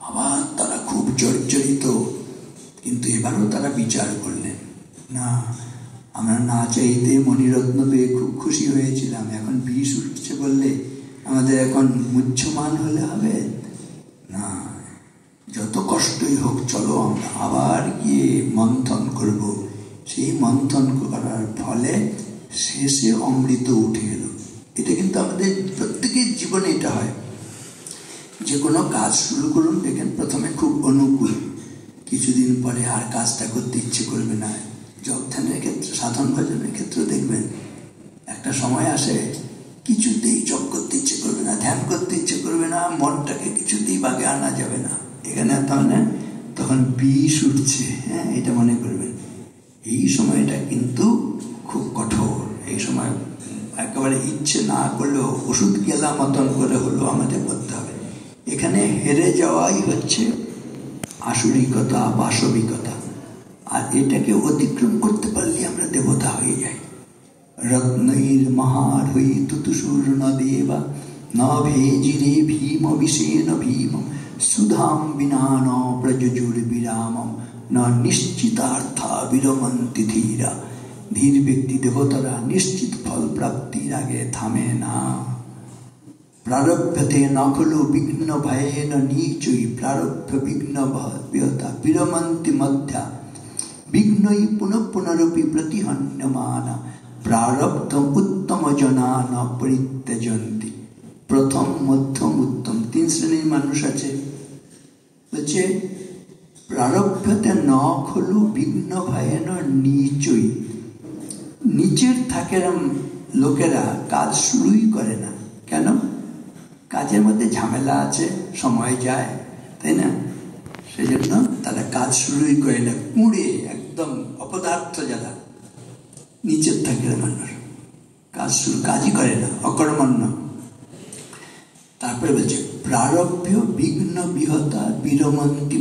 আবার তারা খুব জর্জরিত, কিন্তু এবারও তারা বিচার করলেন, না, আমরা না চাইতে মণিরত্ন পেয়ে খুব খুশি হয়েছিলাম, এখন বিষ উঠছে বললে আমাদের এখন মুহ্যমান হলে হবে না, যত কষ্টই হোক চলো আমরা আবার গিয়ে মন্থন করব। সেই মন্থন করার ফলে শেষে অমৃত উঠে এলো। এটা কিন্তু আমাদের প্রত্যেকের জীবনে এটা হয়। যে কোনো কাজ শুরু করুন, দেখেন প্রথমে খুব অনুকূল, কিছুদিন পরে আর কাজটা করতে ইচ্ছে করবে না। জপ ধ্যানের ক্ষেত্রে, সাধন ভজনের ক্ষেত্রে দেখবেন একটা সময় আসে কিছুতেই জপ করতে ইচ্ছে করবে না, ধ্যান করতে ইচ্ছে করবে না, মনটাকে কিছুতেই বাগে আনা যাবে না। এখানে তখন বিষ উঠছে। হ্যাঁ, এটা মনে করবেন। এই সময়টা কিন্তু খুব কঠোর। এই সময় একেবারে ইচ্ছে না করলেও ওষুধ গেলা মতন করে হলেও আমাদের করতে হবে। এখানে হেরে যাওয়াই হচ্ছে আসরিকতা, বাসবিকতা। আর এটাকে অতিক্রম করতে পারলে আমরা দেবতা হয়ে যাই। রত্নৈর মহার হই তুতুসুর ন দেবা ন ভেজিরে ভীম বিশেন ভীম সুধাম বিনা ন প্রযুর বিরামম ন নিশ্চিতার্থা বিরমন্তি ধীরা। ধীর ব্যক্তি, দেবতারা নিশ্চিত ফল প্রাপ্তির আগে থামে না। প্রারব্ধতে ন খলু বিঘ্ন ভয়েন নীচই প্রারব্ধ বিঘ্ন ভয়তা বিরমন্তি মধ্যা বিঘ্নই পুনঃপুনরপি প্রতিহন্যমানা প্রারব্ধ উত্তম জনা ন পরিত্যজন্তি। প্রথম, মধ্যম, উত্তম, 3 শ্রেণীর মানুষ আছে। বলছে প্রারব্ধতে ন খলু বিঘ্ন ভয়েন নীচই। নিচের থাকের লোকেরা কাজ শুরুই করে না। কেন? কাজের মধ্যে ঝামেলা আছে, সময় যায়, তাই না? সেজন্য তারা কাজ শুরুই করে না। কুঁড়ে, একদম অপদার্থ যারা নিচের থাকের মানুষ কাজই করে না, অকর্মণ্য। তারপরে বলছে প্রারব্ধ বিঘ্ন বিহতা বিরমন্তি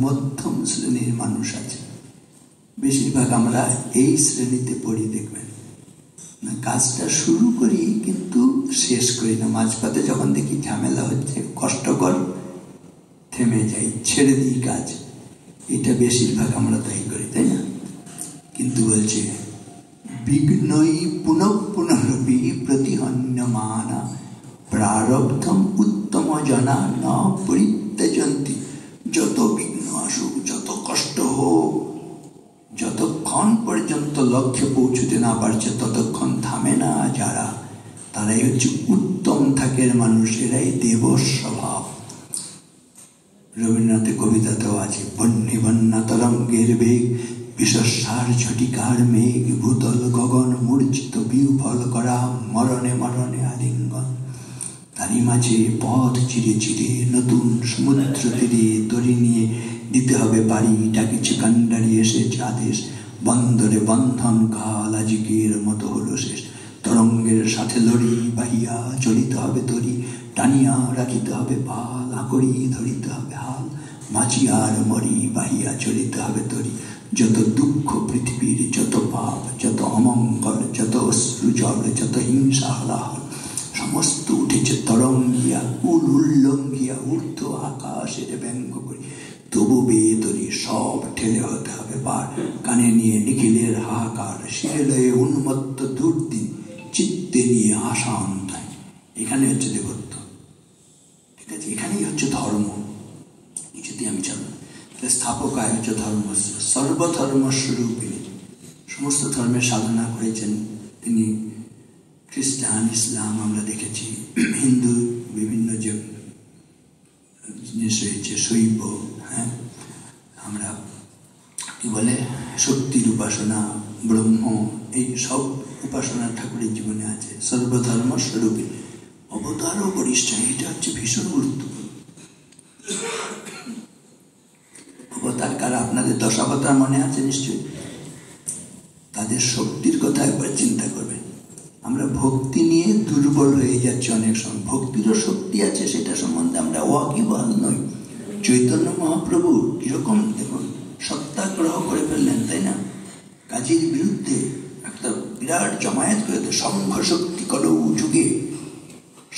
মধ্যম শ্রেণীর মানুষ আছে। বেশিরভাগ আমরা এই শ্রেণীতে পড়ি। দেখবেন না, কাজটা শুরু করি কিন্তু শেষ করি না। মাঝপথে যখন দেখি ঝামেলা হচ্ছে, কষ্টকর, থেমে যাই, ছেড়ে দিই কাজ। এটা বেশিরভাগ আমরা তাই করি, তাই না? কিন্তু বলছে বিঘ্নই পুনঃপুনরপি প্রতিহন্যমানা প্রারব্ধম উত্তম জনা ন পরিত্যজন্তি। যত বিঘ্ন আসুক, যত কষ্ট হোক, যতক্ষণ পর্যন্ত লক্ষ্যে পৌঁছতে না পারছে ততক্ষণ থামে না যারা, তারাই হচ্ছে উত্তম থাকের মানুষ, এরাই দেব স্বভাব। রবীন্দ্রনাথের কবিতাতেও আছে বন্যে বন্যা তরঙ্গের বেগ বিশ্বসার ঝটিকার মেঘ ভূতল গগন মূর্ছিত বিহ্বল করা মরণে মরণে আলিঙ্গন। তার তারই মাঝে পথ চিরে চিরে নতুন সমুদ্র তীরে তরি নিয়ে দিতে হবে পারি, ডাকিছে কান্ডারি এসেছে আদেশ, বন্দরে বন্ধন কাল আজিকের মতো হলো শেষ। তরঙ্গের সাথে লড়ি বাহিয়া চলিতে হবে তরি, টানিয়া রাখিতে হবে পাল, আকড়ি ধরিতে হবে হাল, বাঁচিয়ার মরি বাহিয়া চলিতে হবে তরি। যত দুঃখ পৃথিবীর, যত পাপ, যত অমঙ্গল, যত অশ্রুজল, যত হিংসা হলাহল, সমস্ত উঠেছে তরঙ্গিয়া কুল উল্লঙ্ঘিয়া ঊর্ধ্ব আকাশের ব্যঙ্গ করি। তবু বেয়ে তরি সব ঠেলে হতে হবে পার, কানে নিয়ে নিখিলের হাহাকার, শিরে লয়ে উন্মত্ত দুর্দিন, চিত্তে নিয়ে আশা অন্যায়। এখানে হচ্ছে দেবত্ব, ঠিক আছে? এখানেই হচ্ছে ধর্ম। যদি আমি চাল স্থাপকায় হচ্ছে ধর্ম, সর্বধর্ম স্বরূপিণী, সমস্ত ধর্মের সাধনা করেছেন তিনি। খ্রিস্টান, ইসলাম আমরা দেখেছি, হিন্দু বিভিন্ন যে জিনিস রয়েছে, শৈব, হ্যাঁ, আমরা কি বলে শক্তির উপাসনা, ব্রহ্ম, এই সব উপাসনা ঠাকুরের জীবনে আছে। সর্বধর্ম স্বরূপে অবতার ও বরিষ্ঠ, এটা হচ্ছে ভীষণ গুরুত্বপূর্ণ। অবতার কারা? আপনাদের দশাবতার মনে আছে নিশ্চয়ই। তাদের শক্তির কথা একবার চিন্তা করবেন। আমরা ভক্তি নিয়ে দুর্বল হয়ে যাচ্ছি অনেক সময়। ভক্তিরও শক্তি আছে, সেটা সম্বন্ধে আমরা ওয়াকিবহাল নই। চৈতন্য মহাপ্রভু কিরকম দেখুন সত্যাগ্রহ করে ফেললেন, তাই না? কাজীর বিরুদ্ধে একটা বিরাট জমায়েত করে দেয়। সংঘ শক্তি কলৌ যুগে,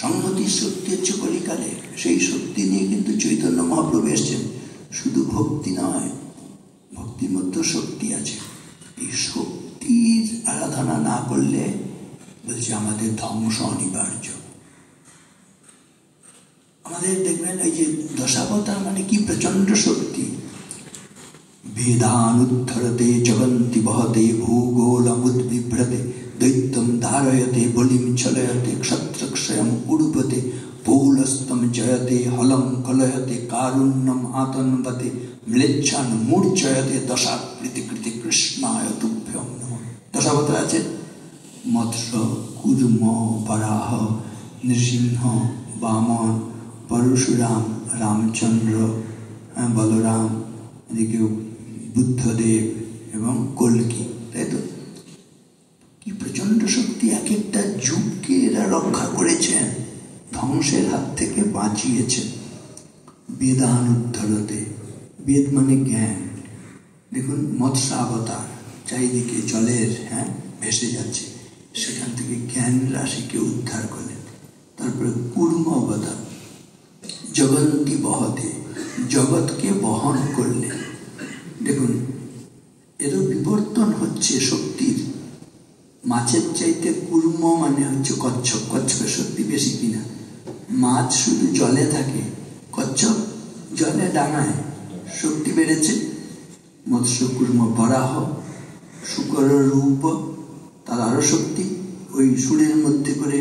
সংহতির শক্তি হচ্ছে কলিকালে। সেই শক্তি নিয়ে কিন্তু চৈতন্য মহাপ্রভু এসছেন। শুধু ভক্তি নয়, ভক্তির মধ্যে শক্তি আছে। এই শক্তির আরাধনা না করলে বলছে আমাদের ধ্বংস অনিবার্য। আমাদের দেখবেন এই যে দশাবতার মানে কি প্রচন্ড শক্তি। বেদানুদ্ধরতে জগন্তি বহতে ভূগোলমুদ্বিভ্রতে দৈত্যম ধারয়তে বলিম চলয়তে ক্ষত্রক্ষয়ম উড়ুপতে পৌলস্তম জয়তে হলম কলয়তে কারুণ্যম আতন্বতে ম্লেচ্ছান মূর্ছয়তে দশাকৃতি কৃতি কৃষ্ণায় তুভ্যম নমঃ। দশাবতার আছে মৎস্য, কুর্ম, বরাহ, নৃসিংহ, বামন, পরশুরাম, রামচন্দ্র, বলরাম, এদিকে বুদ্ধদেব এবং কল্কি, তাই তো? কি প্রচন্ড শক্তি! এক একটা যুগকে এরা রক্ষা করেছেন, ধ্বংসের হাত থেকে বাঁচিয়েছেন। বেদানুদ্ধরতে, বেদ মানে জ্ঞান। দেখুন মৎস্যাবতার, চারিদিকে জলের ভেসে যাচ্ছে, সেখান থেকে জ্ঞান রাশিকে উদ্ধার করলেন। তারপরে কুর্ম অবতার, জগন্তি বহতে, জগৎকে বহন করলেন। দেখুন এরও বিবর্তন হচ্ছে শক্তির। মাছের চাইতে কুর্ম মানে হচ্ছে কচ্ছপ। কচ্ছপের শক্তি বেশি কিনা? মাছ শুধু জলে থাকে, কচ্ছপ জলে ডাঙায়, শক্তি বেড়েছে। মৎস্য, কুর্ম, বরাহ, শুকর রূপ, তার আরো শক্তি। ওই সুরের মধ্যে করে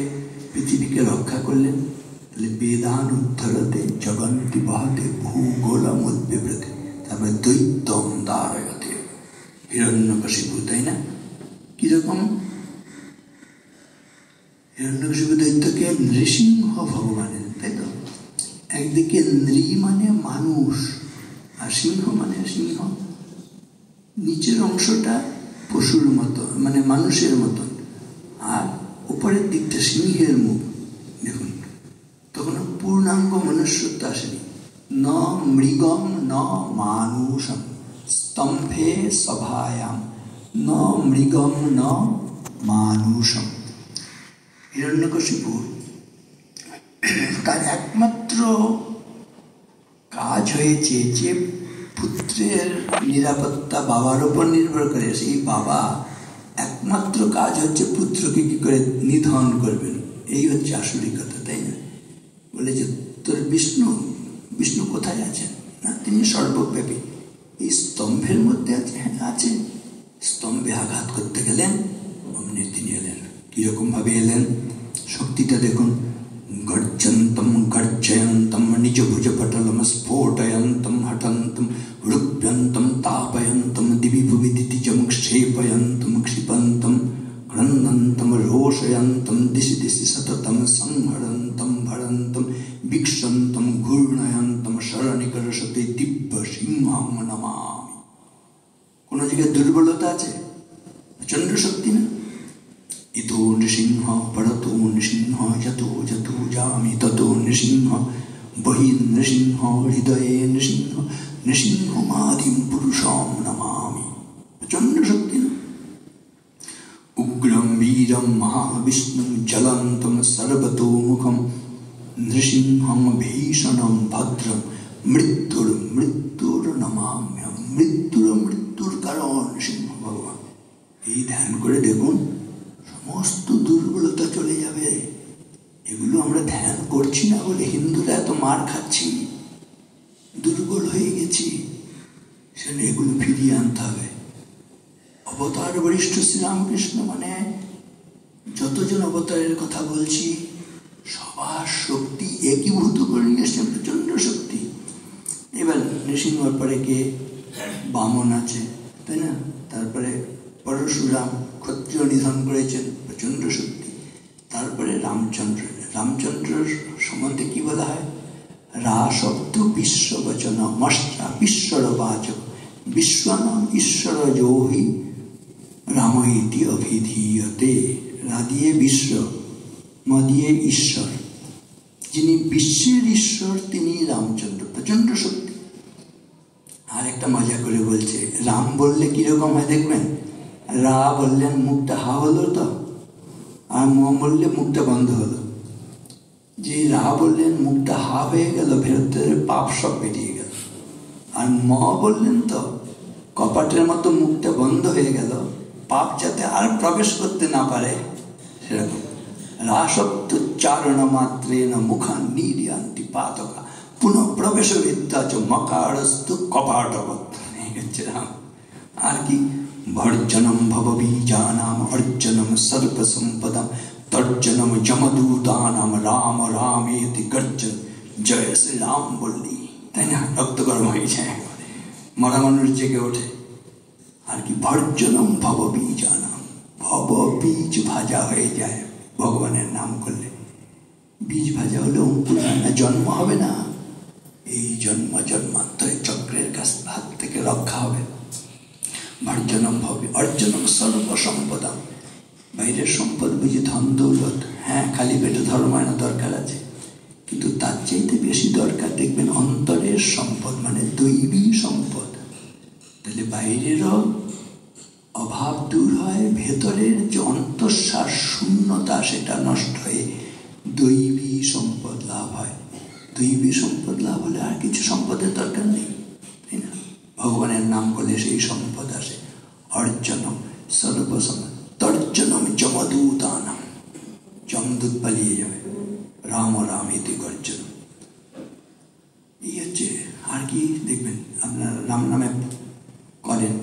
পৃথিবীকে রক্ষা করলেন। তাহলে বেদানুদ্ধরতে জগন্তি বহতে ভূগোলমুদ্বিভ্রতে, তারপরে দৈত্যম দারয়তে, হিরণ্যকশিপু, তাই না? কিরকম? হিরণ্যকশিপু দৈত্যকে নৃসিংহ ভগবানের, তাই তো? একদিকে নৃ মানে মানুষ, আর সিংহ মানে সিংহ। নিচের অংশটা পশুর মতো, মানে মানুষের মতন, আর উপরের দিকটা সিংহের মুখ। দেখুন তখন পূর্ণাঙ্গ মনুষ্যত্ব আসেনি। ন মৃগম ন মানুষম স্তম্ভে সভায়াম ন মৃগম ন মানুষম। হিরণ্যকশিপু তার একমাত্র কাজ হয়েছে যে পুত্রের নিরাপত্তা বাবার উপর নির্ভর করে। সেই বাবা একমাত্র কাজ হচ্ছে পুত্রকে কি করে নিধন করবেন। এই হচ্ছে আসরিকতা, তাই না? বলে যে তোর বিষ্ণু কোথায় আছেন? না, তিনি সর্বব্যাপী। এই স্তম্ভের মধ্যে আছে। হ্যাঁ আছে। স্তম্ভে আঘাত করতে গেলেন, অমনি তিনি এলেন। কিরকম ভাবে এলেন? শক্তিটা দেখুন। গর্জন্তম গর্জয়ন্তম নিজ ভুজ পটলম স্ফোটয়ন্তম হঠন্তম রূপ্যন্তম তাপয়ন্তম দিবি ভুবি দিতিজম ক্ষেপয়ন্তম ক্ষিপন্তম ক্রন্দন্তম রোষয়ন্তম দিশি দিশি সততম সংহরন্তম ভরন্তম শক্তি দিব্য সিংহং নমামি। কোন জায়গায় দুর্বলতা আছে? প্রচন্ড শক্তি না? ইতো নৃসিংহ পরতো নৃসিংহ যতো যতো যামি ততো নৃসিংহ বহি নৃসিংহ হৃদয়ে নৃসিংহ নৃসিংহমাদিম পুরুষম নমামি। প্রচন্ড শক্তি না? উগ্রম বীরম মহাবিষ্ণু জ্বলন্তম সর্বতোমুখম নৃসিংহম ভীষণম ভদ্রম মৃত্যুর মৃত্যুর নমাম্যহম। মৃত্যুর কারণ নৃসিংহ ভগবান। এই ধ্যান করে দেখুন সমস্ত দুর্বলতা চলে যাবে। এগুলো আমরা ধ্যান করছি না বলে হিন্দুরা এত মার খাচ্ছি, দুর্বল হয়ে গেছি। সেটা এগুলো ফিরিয়ে আনতে হবে। অবতার বরিষ্ঠ শ্রীরামকৃষ্ণ মানে যতজন অবতারের কথা বলছি সবার শক্তি একীভূত করে নিয়ে এসছেন, প্রচন্ড শক্তি। এবার নৃসিংহর পরে কে? বামন আছে, তাই না? তারপরে পরশুরাম ক্ষত্রিয় নিধন করেছেন, প্রচন্ড শক্তি। তারপরে রামচন্দ্র। রামচন্দ্রর সম্বন্ধে কি বলা হয়? রা শব্দ বিশ্ববচন মশ্চা ঈশ্বর বাচক বিশ্বনাম ঈশ্বর যোহি রাম ইতি অভিধীয়তে। রা দিয়ে বিশ্ব, ম দিয়ে ঈশ্বর। যিনি বিশ্বের ঈশ্বর তিনি রামচন্দ্র, প্রচন্ড শক্তি। আর একটা মজা করে বলছে, রাম বললে কিরকম হয় দেখবেন। রা বললেন মুখটা হা হলো তো, আর ম বললে মুখটা বন্ধ হলো। যে রা বললেন মুখটা হা হয়ে গেল, ভেতরে পাপ সব বেরিয়ে গেল। আর ম বললেন তো কপাটের মতো মুখটা বন্ধ হয়ে গেল, পাপ যাতে আর প্রবেশ করতে না পারে সেরকম। রাসপ্তোচ্চারণ মাত্রেণ মুখান নির্যান্তি পাতকা পুনঃ প্রবেশ বিদ্যা চ মকারস্তু কপাটবৎ। এই হচ্ছে রাম। আর কি? ভর্জনম ভববীজানাম অর্জনম সর্বসম্পদাম তর্জনম যমদূতানাম রাম রামেতি গর্জন। জয় শ্রী রাম বললি, তাই না? রক্ত গরম হয়ে যায়, মরা মানুষ জেগে ওঠে। আর কি? ভর্জনম ভববীজানাম, ভব বীজ ভাজা হয়ে যায় ভগবানের নাম করলে। বীজ ভাজা হলে অঙ্কুর হয় না, জন্ম হবে না। এই জন্ম জন্মান্তরে চক্রের হাত থেকে রক্ষা হবে। ভর্জনম ভবে অর্জনম সর্বসম্পদাম। বাইরের সম্পদ বুঝি ধন দৌলত, হ্যাঁ, খালি পেটে ধর্মায়ণ দরকার আছে, কিন্তু তার চাইতে বেশি দরকার দেখবেন অন্তরের সম্পদ, মানে দৈবী সম্পদ। তাহলে বাইরেরও অভাব দূর হয়, ভেতরের যে অন্তঃশ্বাস শূন্যতা সেটা নষ্ট হয়ে দৈবী সম্পদ লাভ হয়। দৈবী সম্পদ লাভ হলে আর কিছু সম্পদের দরকার নেই, তাই না? ভগবানের নাম বলে সেই সম্পদ আসে। অর্জনম সর্বসম্পদ তর্জনম যমদূতানাম, যমদূত পালিয়ে যাবে। রাম রাম ইতি গর্জন। এই হচ্ছে। আর কি দেখবেন আপনার রাম নামে করেন?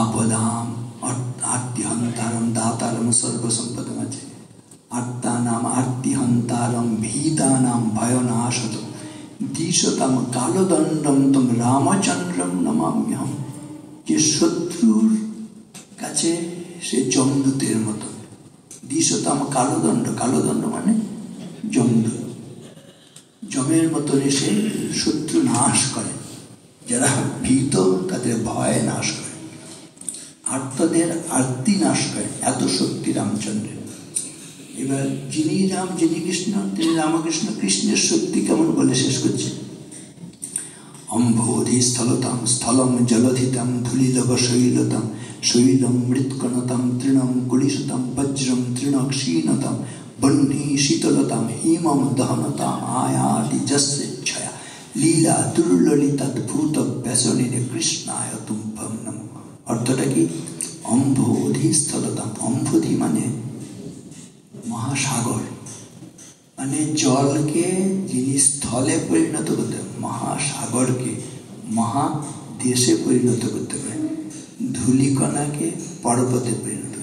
আপদাম আর্তিহন্তারম দাতারম সর্বসম্পদম আছে। আত্মানাম আর্তিহন্তারম ভীতানাম ভয়নাশতম দ্বিশতম কালদণ্ডম তম রামচন্দ্রম নমাম্যহম। যে শত্রুর কাছে সে যমদূতের মতো। দ্বিশতম কালদণ্ড, কালদণ্ড মানে যমদূত, যমের মতন এসে শত্রু নাশ করে। যারা ভীত তাদের ভয় নাশ করে, আর্তদের আরতি নাশ করে। এত শক্তি রামচন্দ্রের। এবার যিনি রাম যিনি কৃষ্ণ তিনি রামকৃষ্ণ। কৃষ্ণের শক্তি কেমন বলে শেষ করছে। অম্ভোধি স্থলতাম স্থলম জলধিতাম ধুলিলব শৈলতাম শৈলম মৃৎকণতাম তৃণম কুলিশতাম বজ্রম তৃণক্ষীণতাম বহ্নি শীতলতাম হিমম দহনতাম আয়াতি যস্যেচ্ছয়া লীলা দুর্ললিতাদ্ভুত ব্যসনিরে কৃষ্ণায় তুভ্যম নমঃ। অর্থটা কি? অম্ভোধি স্থলতাম। অম্ভোধি মানে মহাসাগর, মানে জলকে যিনি স্থলে পরিণত করতে, মহাসাগরকে মহাদেশে পরিণত করতে পারেন। ধূলিকণাকে পর্বতে পরিণত,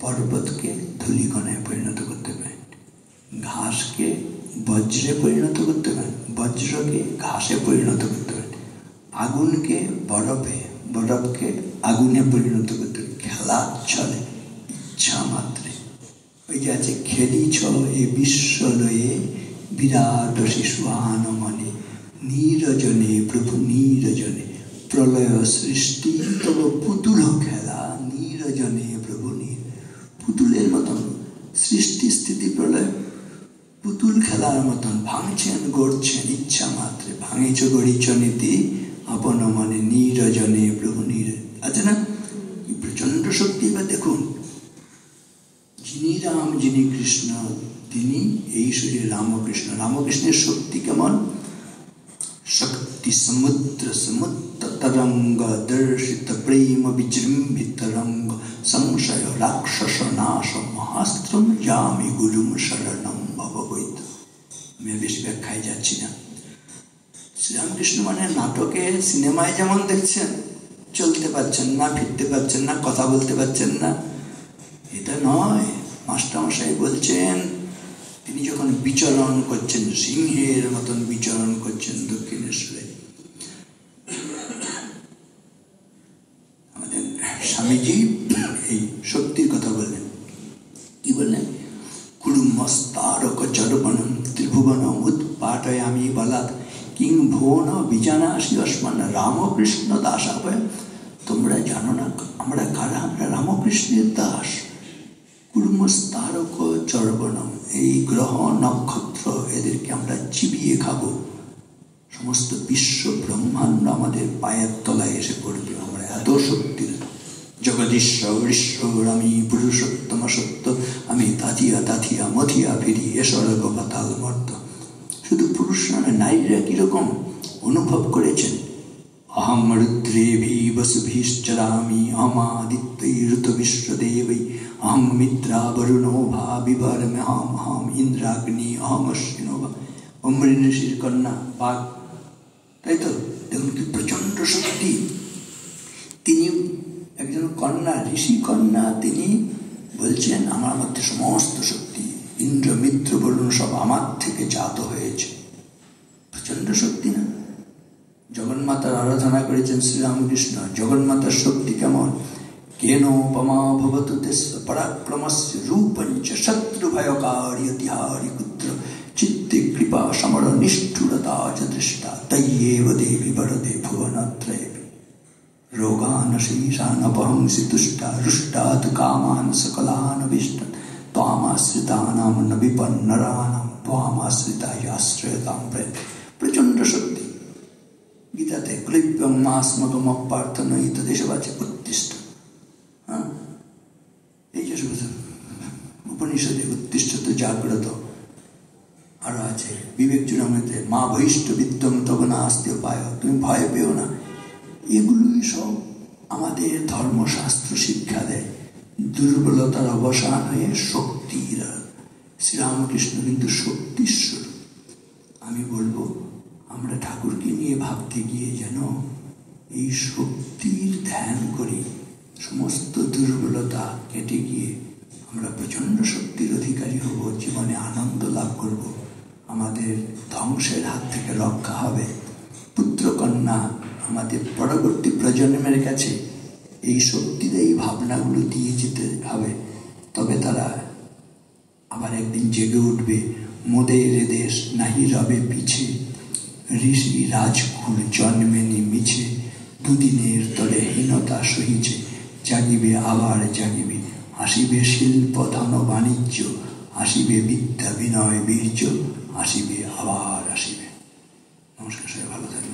পর্বতকে ধূলিকণায় পরিণত করতে পারেন। ঘাসকে বজ্রে পরিণত করতে পারেন, বজ্রকে ঘাসে পরিণত করতে পারেন। আগুনকে বরফে, বরফকে আগুনে পরিণত করতে পারেন। খেলা চলে ইচ্ছা মাত্রে। ওই যে আছে খেলিছ এ বিশ্ব লয়ে বিরাট শিশু আনমনে নীরজনে প্রভু নীরজনে প্রলয় সৃষ্টি তব পুতুল খেলা নীরজনে প্রভু নীর। পুতুলের মতন সৃষ্টি স্থিতি প্রলয় পুতুল খেলার মতন ভাঙছেন গড়ছেন ইচ্ছা মাত্রে ভাঙিছ গড়িছ নীতি আপন মনে নীরজনে প্রভু নীর। আছে না কি প্রচন্ড শক্তি। এবার দেখুন, যিনি রাম যিনি কৃষ্ণ তিনি এই শরীরে রামকৃষ্ণ। রামকৃষ্ণের শক্তি কেমন? শক্তি সমুদ্র সমুদ্র তরঙ্গ দর্শিত প্রেম বিজৃম্ভিত রঙ্গ সংশয় রাক্ষস নাশ মহাস্ত্রম যামি গুরুম শরণম ভববৈত। আমি বেশি ব্যাখ্যায় যাচ্ছি না। শ্রীরামকৃষ্ণ মানে নাটকে সিনেমায় যেমন দেখছেন চলতে পারছেন না, ফিরতে পারছেন না, কথা বলতে পারছেন না, এটা নয়। মাস্টারমশাই বলছেন তিনি যখন বিচরণ করছেন সিংহের মতন বিচরণ করছেন দক্ষিণেশ্বরে। আমাদের স্বামীজি এই শক্তির কথা বললেন। কি বললেন? কুড়ুমস্তারক চরবনম ত্রিভুবনম উৎপাটয়ামি বলাৎ কিং ভুবন বিজানাসি অস্মান রামকৃষ্ণ দাসাভয়। তোমরা জানো না আমরা কারা? আমরা রামকৃষ্ণের দাস। কুড়ুমস্তারক চরবনম, এই গ্রহ নক্ষত্র এদেরকে আমরা চিবিয়ে খাবো। সমস্ত বিশ্ব ব্রহ্মাণ্ড আমাদের পায়ের তলায় এসে পড়বে। আমরা এত শক্তির। জগদীশ্বর ঈশ্বর আমি পুরুষোত্তম সত্য আমি তাথিয়া তাথিয়া মথিয়া ফিরি এসর্গ পাতাল মর্ত। শুধু পুরুষরা না, নারীরা কিরকম অনুভব করেছেন? অহং রুদ্রেভি বসুভিশ্চরামি অহমাদিত্যৈরুত বিশ্বদেবৈ অহং মিত্রা বরুণো ভা বিবরমহম অহম ইন্দ্রাগ্নি অহম অশ্বিনো ভা। অমৃত ঋষির কন্যা বাঘ, তাই তো? দেখুন কি প্রচন্ড শক্তি। তিনি একজন কন্যা, ঋষি কন্যা, তিনি বলছেন আমার মধ্যে সমস্ত শক্তি, ইন্দ্র মিত্র বরুণ সব আমার থেকে জাত হয়েছে। প্রচন্ড শক্তি না? জগন্মাতার আরাধনা করেছেন শ্রীরামকৃষ্ণ। জগন্মাতার শক্তি কেমন? কেনোপমা ভবতু তেস্য পরাক্রমস্য রূপঞ্চ শত্রুভয়কারী অতিহারি পুত্র চিত্তে কৃপা সমর নিষ্ঠুরতা চ দৃষ্টা তয়্যেব দেবী বরদে ভুবনত্রয়ে রোগান শীর্ষান অপহংসি তুষ্টা রুষ্টাৎ কামান সকলান অভীষ্টাৎ ত্বামাশ্রিতানাম ন বিপন্নরানাম ত্বামাশ্রিতায় আশ্রয়তাম প্রয়তে। প্রচন্ড শক্তি। গীতাতে ক্লৈব্যং মাস্মকম অপ্রার্থনয়িত দেশবাচে উত্তিষ্ঠ। এই যে উপনিষদে উত্তিষ্ঠত জাগ্রত আরো আছে। বিবেক চূড়ামণিতে মা ভৈষ্ট বিদ্যম তব নাস্তি উপায়, তুমি ভয় পেও না। এগুলোই সব আমাদের ধর্মশাস্ত্র শিক্ষা দেয়। দুর্বলতার অবসান হয়ে শক্তির। শ্রীরামকৃষ্ণ কিন্তু শক্তিশ্বর। আমি বলবো আমরা ঠাকুরকে নিয়ে ভাবতে গিয়ে যেন এই শক্তির ধ্যান করি। সমস্ত দুর্বলতা কেটে গিয়ে আমরা প্রচন্ড শক্তির অধিকারী হব। জীবনে আনন্দ লাভ করব। আমাদের ধ্বংসের হাত থেকে রক্ষা হবে। পুত্রকন্যা আমাদের পরবর্তী প্রজন্মের কাছে এই শক্তিদায়ী ভাবনাগুলো দিয়ে যেতে হবে। তবে তারা আবার একদিন জেগে উঠবে। মোদের দেশ নাহি রবে পিছে, ঋষি রাজকুল জন্মেনি মিছে, দুদিনের তরে হীনতা সহিছে, জাগিবে আবার জাগিবে, আসিবে শিল্প ধন বাণিজ্য, আসিবে বিদ্যা বিনয় বীর্য, আসিবে আবার আসিবে। নমস্কার, সবাই ভালো থাকবে।